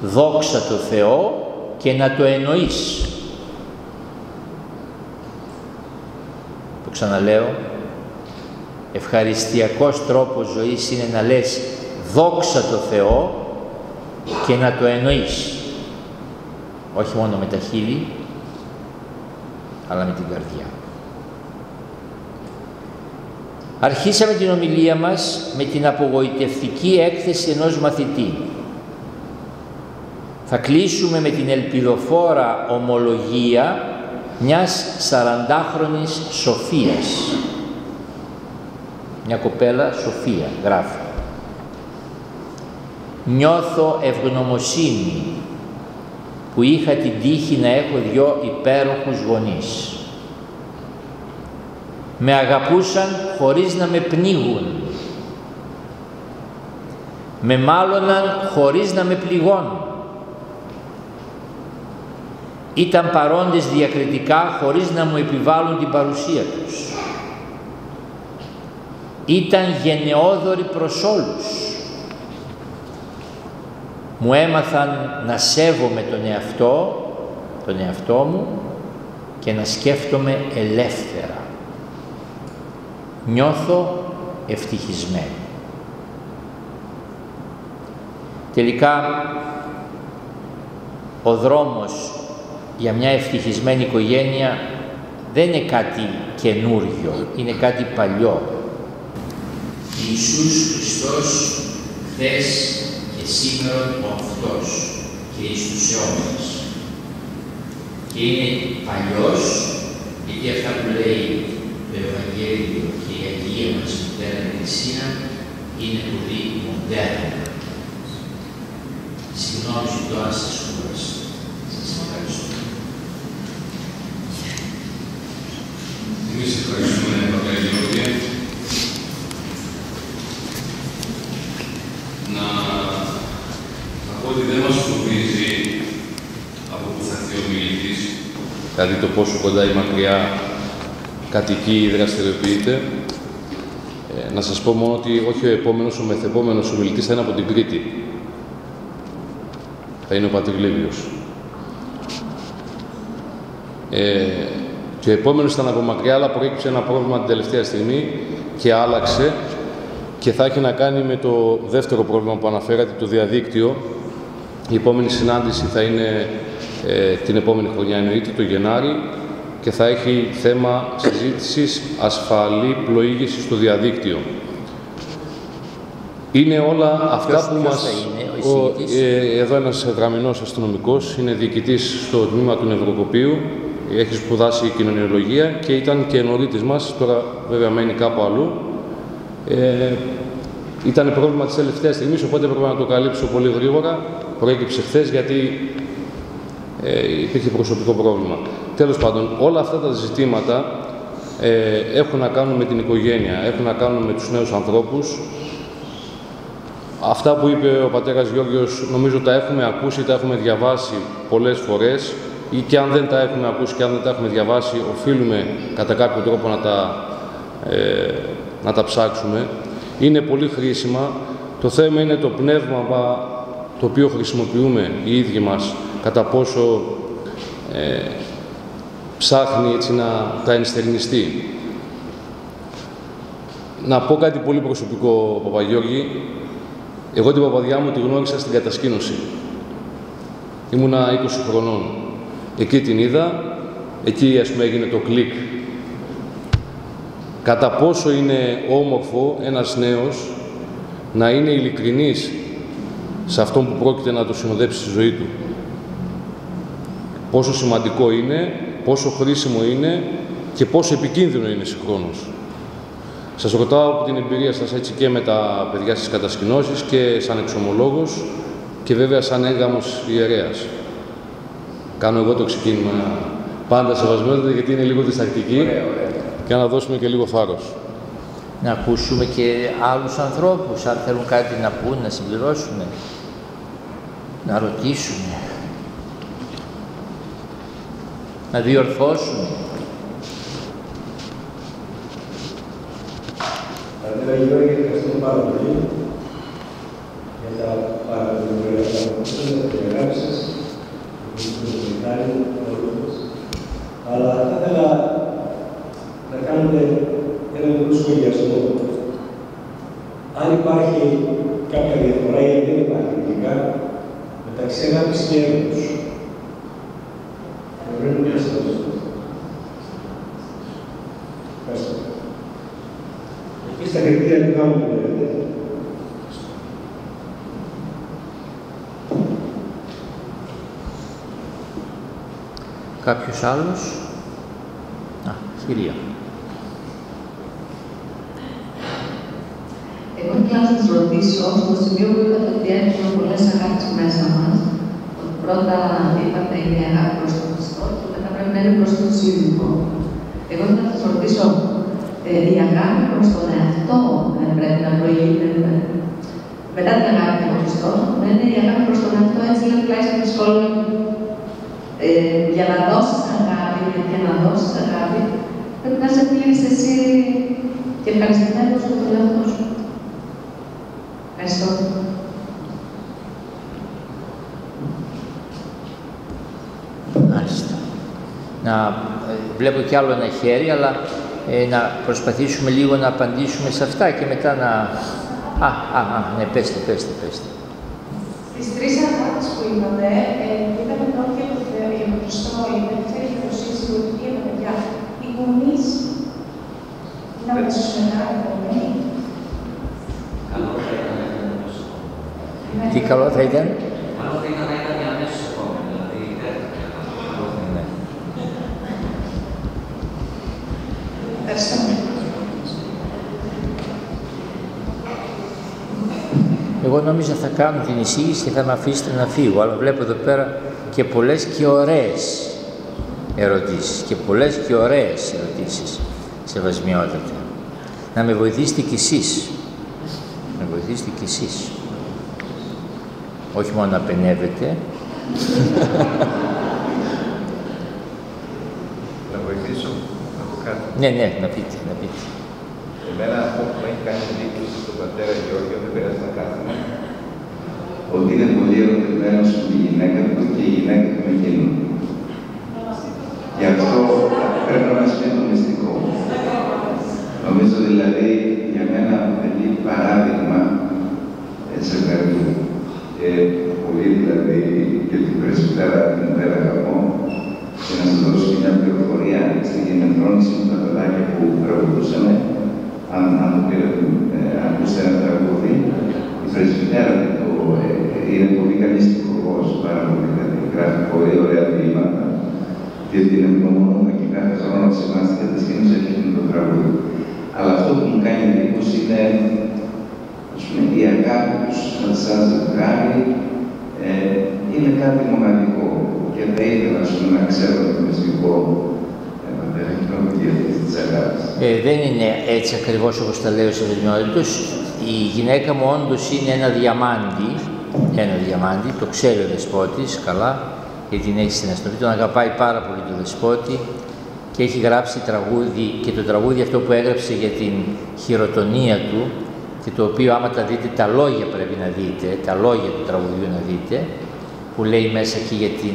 δόξα τω Θεώ και να το εννοείς. Το ξαναλέω, ευχαριστιακός τρόπος ζωής είναι να λες δόξα τω Θεώ και να το εννοείς. Όχι μόνο με τα χείλη, αλλά με την καρδιά. Αρχίσαμε την ομιλία μας με την απογοητευτική έκθεση ενός μαθητή. Θα κλείσουμε με την ελπιδοφόρα ομολογία μιας 40χρονης Σοφίας. Μια κοπέλα Σοφία γράφει: «Νιώθω ευγνωμοσύνη που είχα την τύχη να έχω δυο υπέροχους γονείς. Με αγαπούσαν χωρίς να με πνίγουν. Με μάλωναν χωρίς να με πληγώνουν. Ήταν παρόντες διακριτικά χωρίς να μου επιβάλλουν την παρουσία τους. Ήταν γενναιόδοροι προς όλους. Μου έμαθαν να σέβομαι τον εαυτό μου και να σκέφτομαι ελεύθερα. Νιώθω ευτυχισμένη». Τελικά, ο δρόμος για μια ευτυχισμένη οικογένεια δεν είναι κάτι καινούριο, είναι κάτι παλιό. Ιησούς Χριστός χθες και σήμερα ο αυτός και εις τους αιώνας. Και είναι παλιός γιατί αυτά που λέει το Ευαγγέλιο και η Αγία μας Μητέρα Εκκλησία είναι πολύ μοντέρνα. Συγγνώμη ζητώ αν σας κούρασα. Σας ευχαριστώ. Εμείς ευχαριστούμε, Πατέρα Γεώργια. Να πω ότι δεν μας φοβίζει από που θα έρθει ο μιλητής, δηλαδή το πόσο κοντά ή μακριά κατοικεί ή δραστηριοποιείται. Να σας πω μόνο ότι όχι ο επόμενος, ο μεθεπόμενος ομιλητής θα είναι από την Κρήτη. Θα είναι ο Πατήρ Λίβιος. Και ο επόμενος ήταν από μακριά, αλλά προέκυψε ένα πρόβλημα την τελευταία στιγμή και άλλαξε και θα έχει να κάνει με το δεύτερο πρόβλημα που αναφέρατε, το διαδίκτυο. Η επόμενη συνάντηση θα είναι την επόμενη χρονιά, εννοείται, το Γενάρη, και θα έχει θέμα συζήτησης ασφαλή πλοήγηση στο διαδίκτυο. Είναι όλα αυτά που μας... Εδώ ένας γραμμινός αστυνομικός, είναι διοικητής στο τμήμα του Νευροκοπείου, έχει σπουδάσει κοινωνιολογία και ήταν και ενορίτης μας, τώρα βέβαια μένει κάπου αλλού. Ήταν πρόβλημα της τελευταίας στιγμής, οπότε έπρεπε να το καλύψω πολύ γρήγορα. Προέκυψε χθες γιατί υπήρχε προσωπικό πρόβλημα. Τέλος πάντων, όλα αυτά τα ζητήματα έχουν να κάνουν με την οικογένεια, έχουν να κάνουν με τους νέους ανθρώπους. Αυτά που είπε ο πατέρας Γιώργος, νομίζω τα έχουμε ακούσει, τα έχουμε διαβάσει πολλές φορές, ή και αν δεν τα έχουμε ακούσει και αν δεν τα έχουμε διαβάσει, οφείλουμε κατά κάποιο τρόπο να τα ψάξουμε. Είναι πολύ χρήσιμα. Το θέμα είναι το πνεύμα το οποίο χρησιμοποιούμε οι ίδιοι μας, κατά πόσο ψάχνει έτσι να τα ενστερνιστεί. Να πω κάτι πολύ προσωπικό, Παπαγιώργη. Εγώ την παπαδιά μου τη γνώρισα στην κατασκήνωση. Ήμουνα 20 χρονών. Εκεί την είδα, εκεί ας πούμε έγινε το κλικ. Κατά πόσο είναι όμορφο ένας νέος να είναι ειλικρινής σε αυτόν που πρόκειται να το συνοδέψει στη ζωή του. Πόσο σημαντικό είναι, πόσο χρήσιμο είναι και πόσο επικίνδυνο είναι συγχρόνως. Σας ρωτάω από την εμπειρία σας έτσι και με τα παιδιά στις κατασκηνώσεις και σαν εξομολόγος και βέβαια σαν έγγαμος ιερέας. Κάνω εγώ το ξεκίνημα πάντα σεβασμένα γιατί είναι λίγο διστακτική και να δώσουμε και λίγο θάρρος. Να ακούσουμε και άλλους ανθρώπους, αν θέλουν κάτι να πούν, να συμπληρώσουν, να ρωτήσουν, να διορθώσουν. Πατέρα Γιώργη, ευχαριστούμε πάρα πολύ για τα πάρα πολύ ωραία πράγματα που τα περιγράψεις, το Μητάρι, όλους μας. Αλλά θα ήθελα να κάνετε ένα μικρό σχολιασμό. Αν υπάρχει κάποια διαφορά ή δεν υπάρχει τελικά μεταξύ αγάπης και έρωτος. Πρέπει να σας το ευχαριστώ. στα κριτήρια του γάμου που λέτε. Κάποιος άλλος? Κυρία. Εγώ ήθελα να σας ρωτήσω, στο σημείο που είπατε ότι έχουμε πολλές αγάπες μέσα μας, ότι πρώτα είπατε είναι η αγάπη προς τον Χριστό και μετά πρέπει να είναι προς τον σύζυγο. Εγώ ήθελα να σας ρωτήσω, η αγάπη προς τον εαυτό πρέπει να προηγείται μετά την αγάπη προς τον Χριστό, να είναι η αγάπη προς τον εαυτό, έτσι λέει τουλάχιστον η σχόλια για να δώσεις αγάπη, για να δώσεις αγάπη, πρέπει να σε πλήρεις εσύ και ευχαριστημένος με τον εαυτό σου. Ευχαριστώ. Μάλιστα. Βλέπω κι άλλο ένα χέρι, αλλά να προσπαθήσουμε λίγο να απαντήσουμε σε αυτά και μετά να... Ναι, πέστε. Τις τρεις αγάπες που είπατε, είδαμε τώρα για τον Θεό, για τον Χριστό, η δεύτερη δικαιοσύνη, συλλογική για τα παιδιά. Οι γονείς είναι αμέσως μετά επόμενοι. Καλό θα ήταν να ήταν αμέσως επόμενοι. Τι καλό θα ήταν? Καλό θα ήταν να ήταν αμέσως επόμενοι, δηλαδή η δεύτερη. Καλό θα ήταν. Ευχαριστώ. Εγώ νόμιζα θα κάνω την εισήγηση και θα με αφήσετε να φύγω, αλλά βλέπω εδώ πέρα και πολλές και ωραίες ερωτήσεις και πολλές και ωραίες ερωτήσεις, σεβασμιότατα. Να με βοηθήσετε κι εσείς. Να με βοηθήσετε κι εσείς. Όχι μόνο να πενεύετε. Να βοηθήσω, να πω κάτι. Ναι, να πείτε. Εμένα αυτό που με έχει κάνει εντύπωση στον πατέρα Γιώργιο, δεν πειράζει να κάθομαι, ότι είναι πολύ ερωτημένος με τη γυναίκα του και η γυναίκα του με εκείνον. Γι' αυτό πρέπει να μας πει το μυστικό. Νομίζω δηλαδή για μένα αποτελεί παράδειγμα ζευγαριού. Πολύ δηλαδή και την πρεσβυτέρα την πέρα αγαπώ. Και να σας δώσω και μια πληροφορία στην γενεθρόνηση με τα παιδάκια που τραγουδούσαμε. Αν ακούσετε ένα τραγούδι, η πρεσβυτέρα είναι πολύ καλή στιχουργός, πάρα πολύ καλή. Γράφει πολύ ωραία ποίηματα. Και την ευγνωμονούμε και κάθε χρόνο σε εμάς και τα σκήνωση έρχεται το τραγούδι. Αλλά αυτό που μου κάνει εντύπωση είναι η αγάπη τους σαν ζευγάρι είναι κάτι μοναδικό. Και θα ήθελα να ξέρω το μυστικό δεν είναι έτσι ακριβώς όπως τα λέει ο Σεβασμιότητος. Η γυναίκα μου όντως είναι ένα διαμάντι, το ξέρει ο Δεσπότης καλά, γιατί την έχει συναστροφή, τον αγαπάει πάρα πολύ τον Δεσπότη και έχει γράψει τραγούδι, και το τραγούδι αυτό που έγραψε για την χειροτονία του, και το οποίο άμα τα δείτε, τα λόγια πρέπει να δείτε, τα λόγια του τραγουδιού να δείτε, που λέει μέσα και για την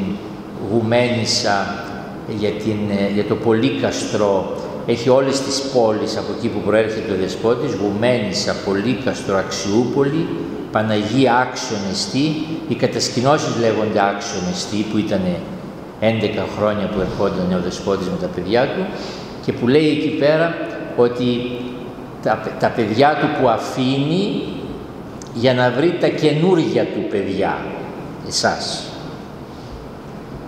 γουμένισσα, για το Πολύκαστρο, έχει όλες τις πόλεις από εκεί που προέρχεται ο Δεσπότης, Γουμένισσα, Πολύκαστρο, Αξιούπολη, Παναγία Άξιον εστί, οι κατασκηνώσεις λέγονται Άξιον εστί, που ήταν 11 χρόνια που ερχόταν ο Δεσπότης με τα παιδιά του, και που λέει εκεί πέρα ότι τα παιδιά του που αφήνει για να βρει τα καινούργια του παιδιά, εσάς.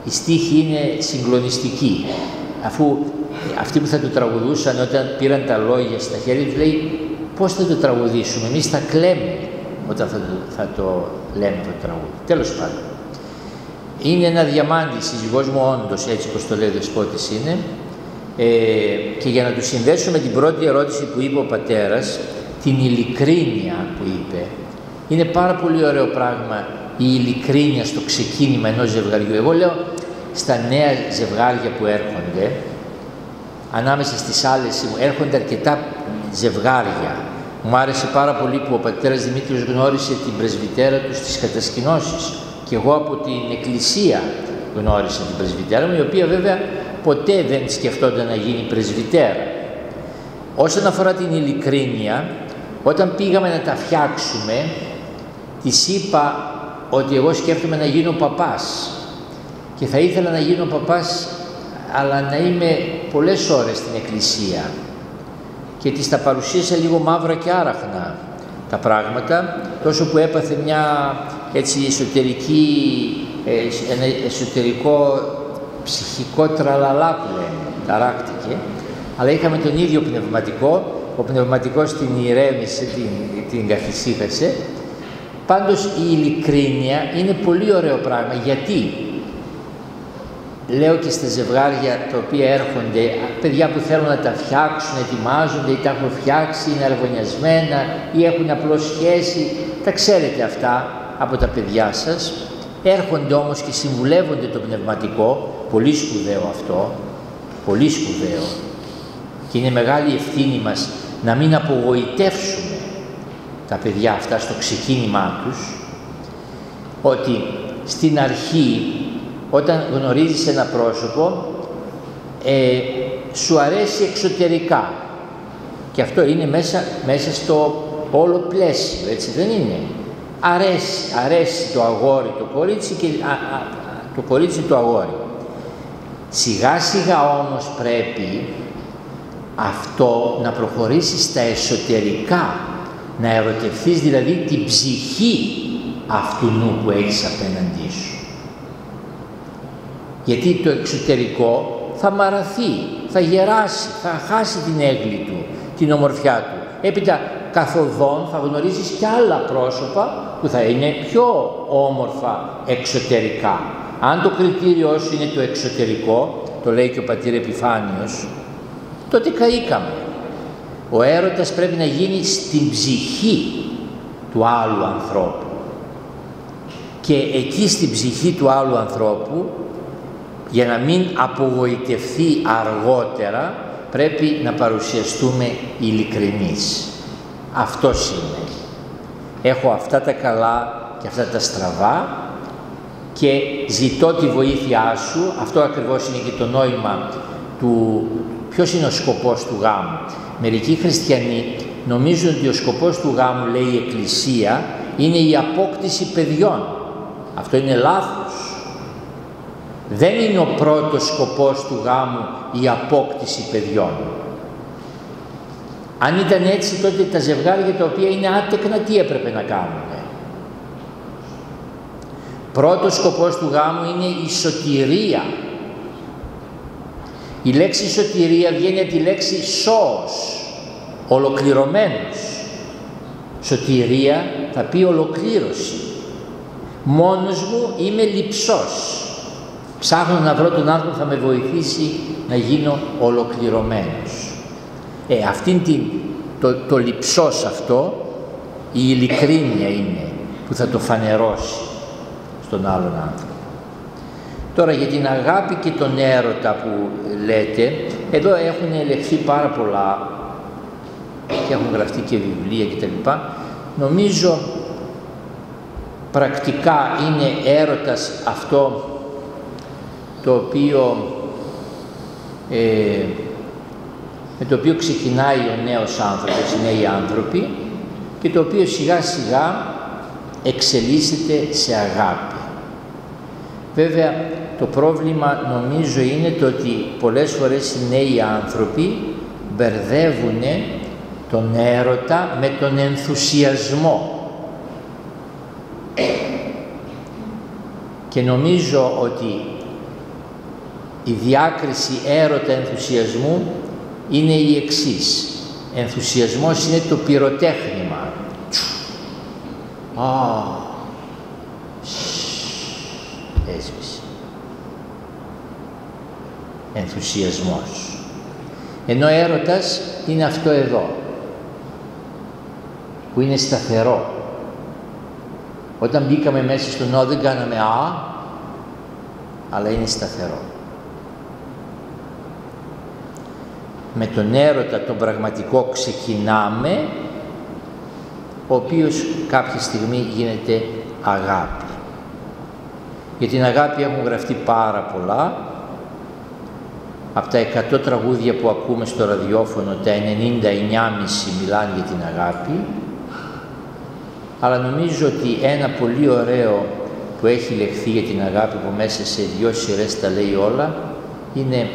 Η στίχη είναι συγκλονιστική, αφού αυτοί που θα το τραγουδούσαν όταν πήραν τα λόγια στα χέρια τους, λέει πώς θα το τραγουδήσουμε, εμείς θα κλαίμε όταν θα το λέμε το τραγούδι. Τέλος πάντων, είναι ένα διαμάντι, η σύζυγός μου όντως, έτσι όπως το λέει ο Δεσπότης είναι, και για να του συνδέσω με την πρώτη ερώτηση που είπε ο πατέρας, την ειλικρίνεια που είπε, είναι πάρα πολύ ωραίο πράγμα η ειλικρίνεια στο ξεκίνημα ενός ζευγαριού. Εγώ λέω στα νέα ζευγάρια που έρχονται, ανάμεσα στις άλλες έρχονται αρκετά ζευγάρια. Μου άρεσε πάρα πολύ που ο πατέρας Δημήτριος γνώρισε την πρεσβυτέρα του στις κατασκηνώσεις, και εγώ από την εκκλησία γνώρισα την πρεσβυτέρα μου, η οποία βέβαια ποτέ δεν σκεφτόταν να γίνει πρεσβυτέρα. Όσον αφορά την ειλικρίνεια, όταν πήγαμε να τα φτιάξουμε, της είπα ότι εγώ σκέφτομαι να γίνω παπάς και θα ήθελα να γίνω παπάς, αλλά να είμαι πολλές ώρες στην εκκλησία. και της τα παρουσίασα λίγο μαύρα και άραχνα τα πράγματα, τόσο που έπαθε μια έτσι ένα εσωτερικό ψυχικό τραλαλά που λέμε, ταράχτηκε, αλλά είχαμε τον ίδιο πνευματικό, ο πνευματικός την ηρέμησε, την καθησύχασε. Πάντως η ειλικρίνεια είναι πολύ ωραίο πράγμα, γιατί λέω και στα ζευγάρια τα οποία έρχονται, παιδιά που θέλουν να τα φτιάξουν, ετοιμάζονται ή τα έχουν φτιάξει, είναι αργωνιασμένα ή έχουν απλώς σχέση, τα ξέρετε αυτά από τα παιδιά σας, έρχονται όμως και συμβουλεύονται το πνευματικό, πολύ σπουδαίο αυτό, πολύ σπουδαίο, και είναι μεγάλη ευθύνη μας να μην απογοητεύσουμε τα παιδιά αυτά στο ξεκίνημά τους, ότι στην αρχή όταν γνωρίζεις ένα πρόσωπο σου αρέσει εξωτερικά, και αυτό είναι μέσα στο όλο πλαίσιο, έτσι δεν είναι? Αρέσει το αγόρι το κορίτσι και το κορίτσι το αγόρι. Σιγά σιγά όμως πρέπει αυτό να προχωρήσει στα εσωτερικά, να ερωτευθείς δηλαδή την ψυχή αυτού νου που έχεις απέναντί σου. Γιατί το εξωτερικό θα μαραθεί, θα γεράσει, θα χάσει την έγκλη του, την ομορφιά του. Έπειτα καθοδόν θα γνωρίζεις και άλλα πρόσωπα που θα είναι πιο όμορφα εξωτερικά. Αν το κριτήριό σου είναι το εξωτερικό, το λέει και ο πατήρ Επιφάνιος, τότε καήκαμε. Ο έρωτας πρέπει να γίνει στην ψυχή του άλλου ανθρώπου. Και εκεί στην ψυχή του άλλου ανθρώπου, για να μην απογοητευτεί αργότερα, πρέπει να παρουσιαστούμε ειλικρινείς. Αυτός είναι. Έχω αυτά τα καλά και αυτά τα στραβά και ζητώ τη βοήθειά σου. Αυτό ακριβώς είναι και το νόημα του ποιος είναι ο σκοπός του γάμου. Μερικοί χριστιανοί νομίζουν ότι ο σκοπός του γάμου, λέει η Εκκλησία, είναι η απόκτηση παιδιών. Αυτό είναι λάθος. Δεν είναι ο πρώτος σκοπός του γάμου η απόκτηση παιδιών. Αν ήταν έτσι, τότε τα ζευγάρια τα οποία είναι άτεκνα τι έπρεπε να κάνουν? Πρώτος σκοπός του γάμου είναι η σωτηρία. Η λέξη σωτηρία βγαίνει από τη λέξη σώος, ολοκληρωμένος. Σωτηρία θα πει ολοκλήρωση. Μόνος μου είμαι λειψός. Ψάχνω να βρω τον άνθρωπο που θα με βοηθήσει να γίνω ολοκληρωμένος. Αυτήν το λειψός αυτό, η ειλικρίνεια είναι που θα το φανερώσει στον άλλον άνθρωπο. Τώρα για την αγάπη και τον έρωτα που λέτε, εδώ έχουν ελεγχθεί πάρα πολλά και έχουν γραφτεί και βιβλία κτλ. Νομίζω πρακτικά είναι έρωτας αυτό το οποίο, με το οποίο ξεκινάει ο νέος άνθρωπος, οι νέοι άνθρωποι, και το οποίο σιγά σιγά εξελίσσεται σε αγάπη. Βέβαια το πρόβλημα νομίζω είναι το ότι πολλές φορές οι νέοι άνθρωποι μπερδεύουν τον έρωτα με τον ενθουσιασμό. Και νομίζω ότι η διάκριση έρωτα-ενθουσιασμού είναι η εξής. Ενθουσιασμός είναι το πυροτέχνημα. Έσβησε. Ενθουσιασμός. Ενώ έρωτας είναι αυτό εδώ, που είναι σταθερό. Όταν μπήκαμε μέσα στον ναό δεν κάναμε αλλά είναι σταθερό. Με τον έρωτα τον πραγματικό ξεκινάμε, ο οποίος κάποια στιγμή γίνεται αγάπη. Για την αγάπη έχουν γραφτεί πάρα πολλά. Από τα 100 τραγούδια που ακούμε στο ραδιόφωνο, τα 99,5 μιλάνε για την αγάπη. Αλλά νομίζω ότι ένα πολύ ωραίο που έχει λεχθεί για την αγάπη, που μέσα σε 2 σειρές τα λέει όλα, είναι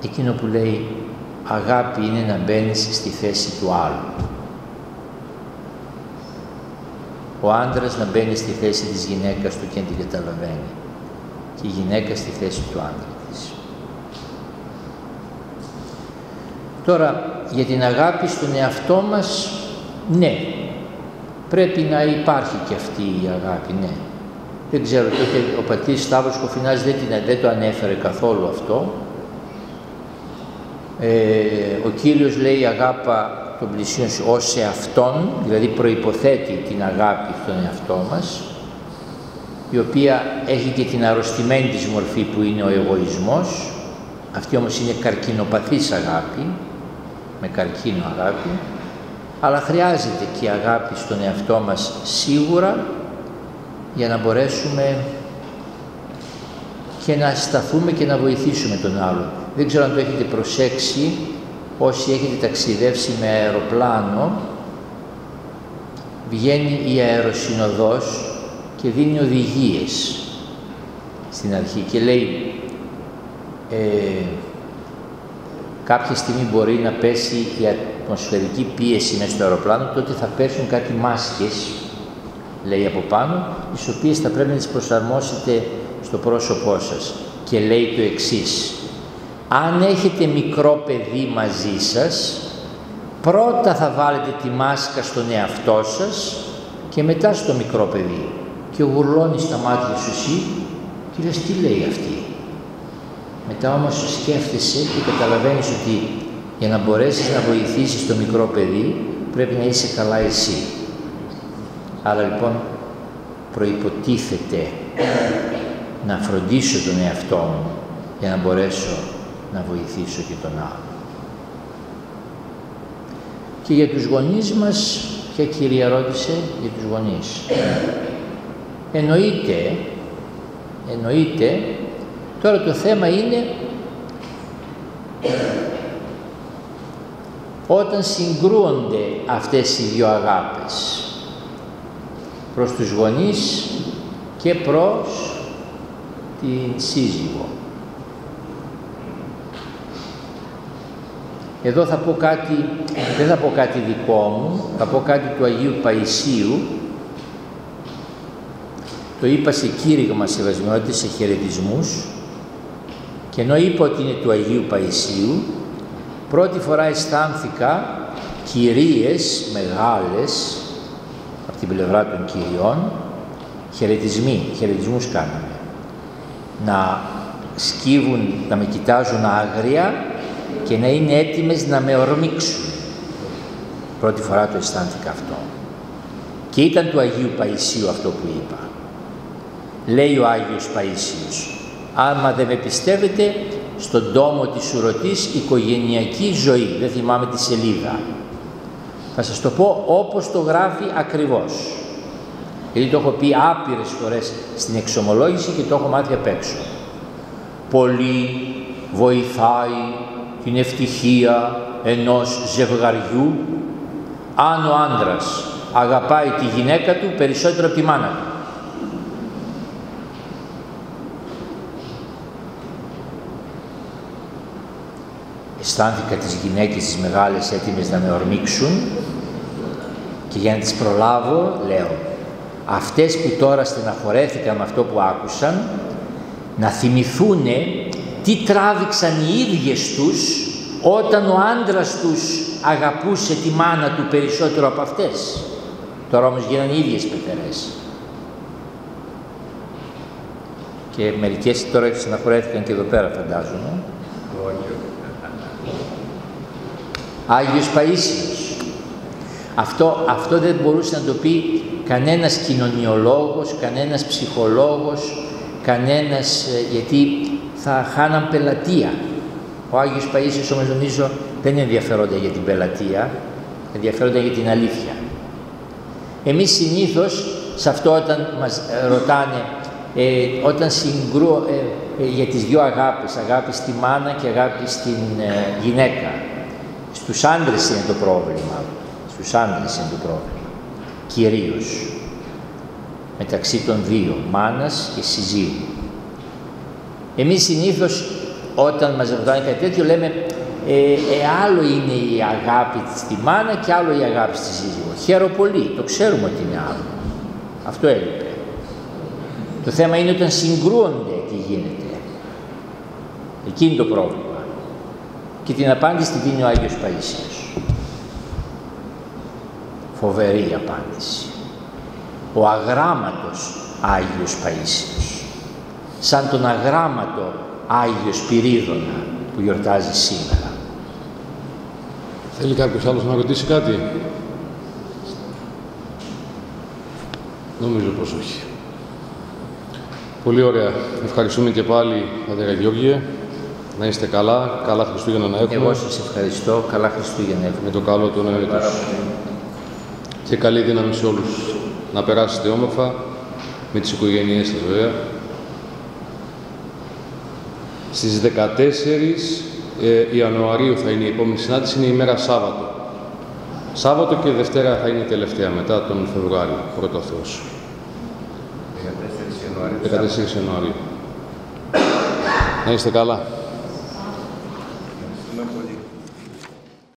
εκείνο που λέει αγάπη είναι να μπαίνεις στη θέση του άλλου. Ο άντρας να μπαίνει στη θέση της γυναίκας του και να την καταλαβαίνει. Και η γυναίκα στη θέση του άντρα της. Τώρα, για την αγάπη στον εαυτό μας, ναι, πρέπει να υπάρχει και αυτή η αγάπη, ναι. Δεν ξέρω, τότε ο πατήρ Σταύρος Κοφινάς δεν το ανέφερε καθόλου αυτό. Ο Κύριος λέει αγάπα τον πλησίον σου ως σε αυτόν, δηλαδή προϋποθέτει την αγάπη στον εαυτό μας, η οποία έχει και την αρρωστημένη της μορφή που είναι ο εγωισμός. Αυτή όμως είναι καρκινοπαθής αγάπη, με καρκίνο αγάπη, αλλά χρειάζεται και η αγάπη στον εαυτό μας σίγουρα, για να μπορέσουμε και να σταθούμε και να βοηθήσουμε τον άλλον. Δεν ξέρω αν το έχετε προσέξει, όσοι έχετε ταξιδεύσει με αεροπλάνο, βγαίνει η αεροσυνοδός και δίνει οδηγίες στην αρχή και λέει κάποια στιγμή μπορεί να πέσει η ατμοσφαιρική πίεση μες στο αεροπλάνο, τότε θα πέσουν κάτι μάσκες, λέει από πάνω, τις οποίες θα πρέπει να τις προσαρμόσετε στο πρόσωπό σας. Και λέει το εξής: αν έχετε μικρό παιδί μαζί σας, πρώτα θα βάλετε τη μάσκα στον εαυτό σας και μετά στο μικρό παιδί. Και γουρλώνεις τα μάτια σου εσύ και λες τι λέει αυτή. Μετά όμως σκέφτεσαι και καταλαβαίνεις ότι για να μπορέσεις να βοηθήσεις το μικρό παιδί πρέπει να είσαι καλά εσύ. Άρα λοιπόν προϋποτίθεται να φροντίσω τον εαυτό μου για να μπορέσω να βοηθήσω και τον άλλο. Και για τους γονείς μας, ποια κυρία ρώτησε για τους γονείς. Εννοείται, τώρα το θέμα είναι όταν συγκρούονται αυτές οι δύο αγάπες προς τους γονείς και προς την σύζυγο. Εδώ θα πω κάτι, δεν θα πω κάτι δικό μου, θα πω κάτι του Αγίου Παϊσίου. Το είπα σε κήρυγμα σεβασμιότητες, σε χαιρετισμούς, και ενώ είπα ότι είναι του Αγίου Παϊσίου, πρώτη φορά αισθάνθηκα κυρίες μεγάλες από την πλευρά των κυριών, χαιρετισμούς κάναμε, να σκύβουν, να με κοιτάζουν άγρια και να είναι έτοιμες να με ορμήξουν. Πρώτη φορά το αισθάνθηκα αυτό. Και ήταν του Αγίου Παϊσίου αυτό που είπα. Λέει ο Άγιος Παΐσιος, άμα δεν με πιστεύετε, στον τόμο της Ουρωτής οικογενειακή ζωή, δεν θυμάμαι τη σελίδα. Θα σας το πω όπως το γράφει ακριβώς. Γιατί το έχω πει άπειρες φορές στην εξομολόγηση και το έχω μάθει απ' έξω. Πολύ βοηθάει την ευτυχία ενός ζευγαριού αν ο άντρας αγαπάει τη γυναίκα του περισσότερο από τη μάνα του. Αισθάνθηκα τις γυναίκες τις μεγάλες έτοιμες να με ορμήξουν και για να τις προλάβω λέω, αυτές που τώρα στεναχωρέθηκαν με αυτό που άκουσαν, να θυμηθούνε τι τράβηξαν οι ίδιες τους όταν ο άντρας τους αγαπούσε τη μάνα του περισσότερο από αυτές. Τώρα όμως γίνανε οι ίδιες πεθερές. Και μερικές τώρα στεναχωρέθηκαν και εδώ πέρα φαντάζομαι. Άγιος Παΐσιος. Αυτό δεν μπορούσε να το πει κανένας κοινωνιολόγος, κανένας ψυχολόγος, κανένας, γιατί θα χάναν πελατεία. Ο Άγιος Παΐσιος όμως νομίζω δεν ενδιαφερόνταν για την πελατεία, ενδιαφερόνταν για την αλήθεια. Εμείς συνήθως σε αυτό όταν μας ρωτάνε, όταν για τις δύο αγάπες, αγάπη στη μάνα και αγάπη στην γυναίκα, στους άντρες είναι το πρόβλημα, στους άντρες είναι το πρόβλημα, κυρίως, μεταξύ των δύο, μάνας και συζύγου. Εμείς συνήθως όταν μας ρωτάνε κάτι τέτοιο λέμε άλλο είναι η αγάπη στη μάνα και άλλο η αγάπη στη σύζυγο. Χαίρομαι πολύ, το ξέρουμε ότι είναι άλλο. Αυτό έλειπε. Το θέμα είναι όταν συγκρούονται τι γίνεται. Εκεί είναι το πρόβλημα. Και την απάντηση τη δίνει ο Άγιος Παΐσιος. Φοβερή απάντηση. Ο αγράμματος Άγιος Παΐσιος. Σαν τον αγράμματο Άγιο Σπυρίδωνα που γιορτάζει σήμερα. Θέλει κάποιος άλλος να ρωτήσει κάτι? Νομίζω πως όχι. Πολύ ωραία. Ευχαριστούμε και πάλι, Πατέρα Γεώργιε. Να είστε καλά. Καλά Χριστούγεννα να έχουμε. Εγώ σας ευχαριστώ. Καλά Χριστούγεννα έχουμε. Με το καλό του έτους. Και καλή δύναμη σε όλους. Να περάσετε όμορφα με τις οικογένειές σας βέβαια. Στις 14 Ιανουαρίου θα είναι η επόμενη συνάντηση, είναι η μέρα Σάββατο. Σάββατο και Δευτέρα θα είναι η τελευταία, μετά τον Φεβρουάριο, πρώτο Θεός. 14 Ιανουαρίου. Να είστε καλά. Ευχαριστούμε πολύ.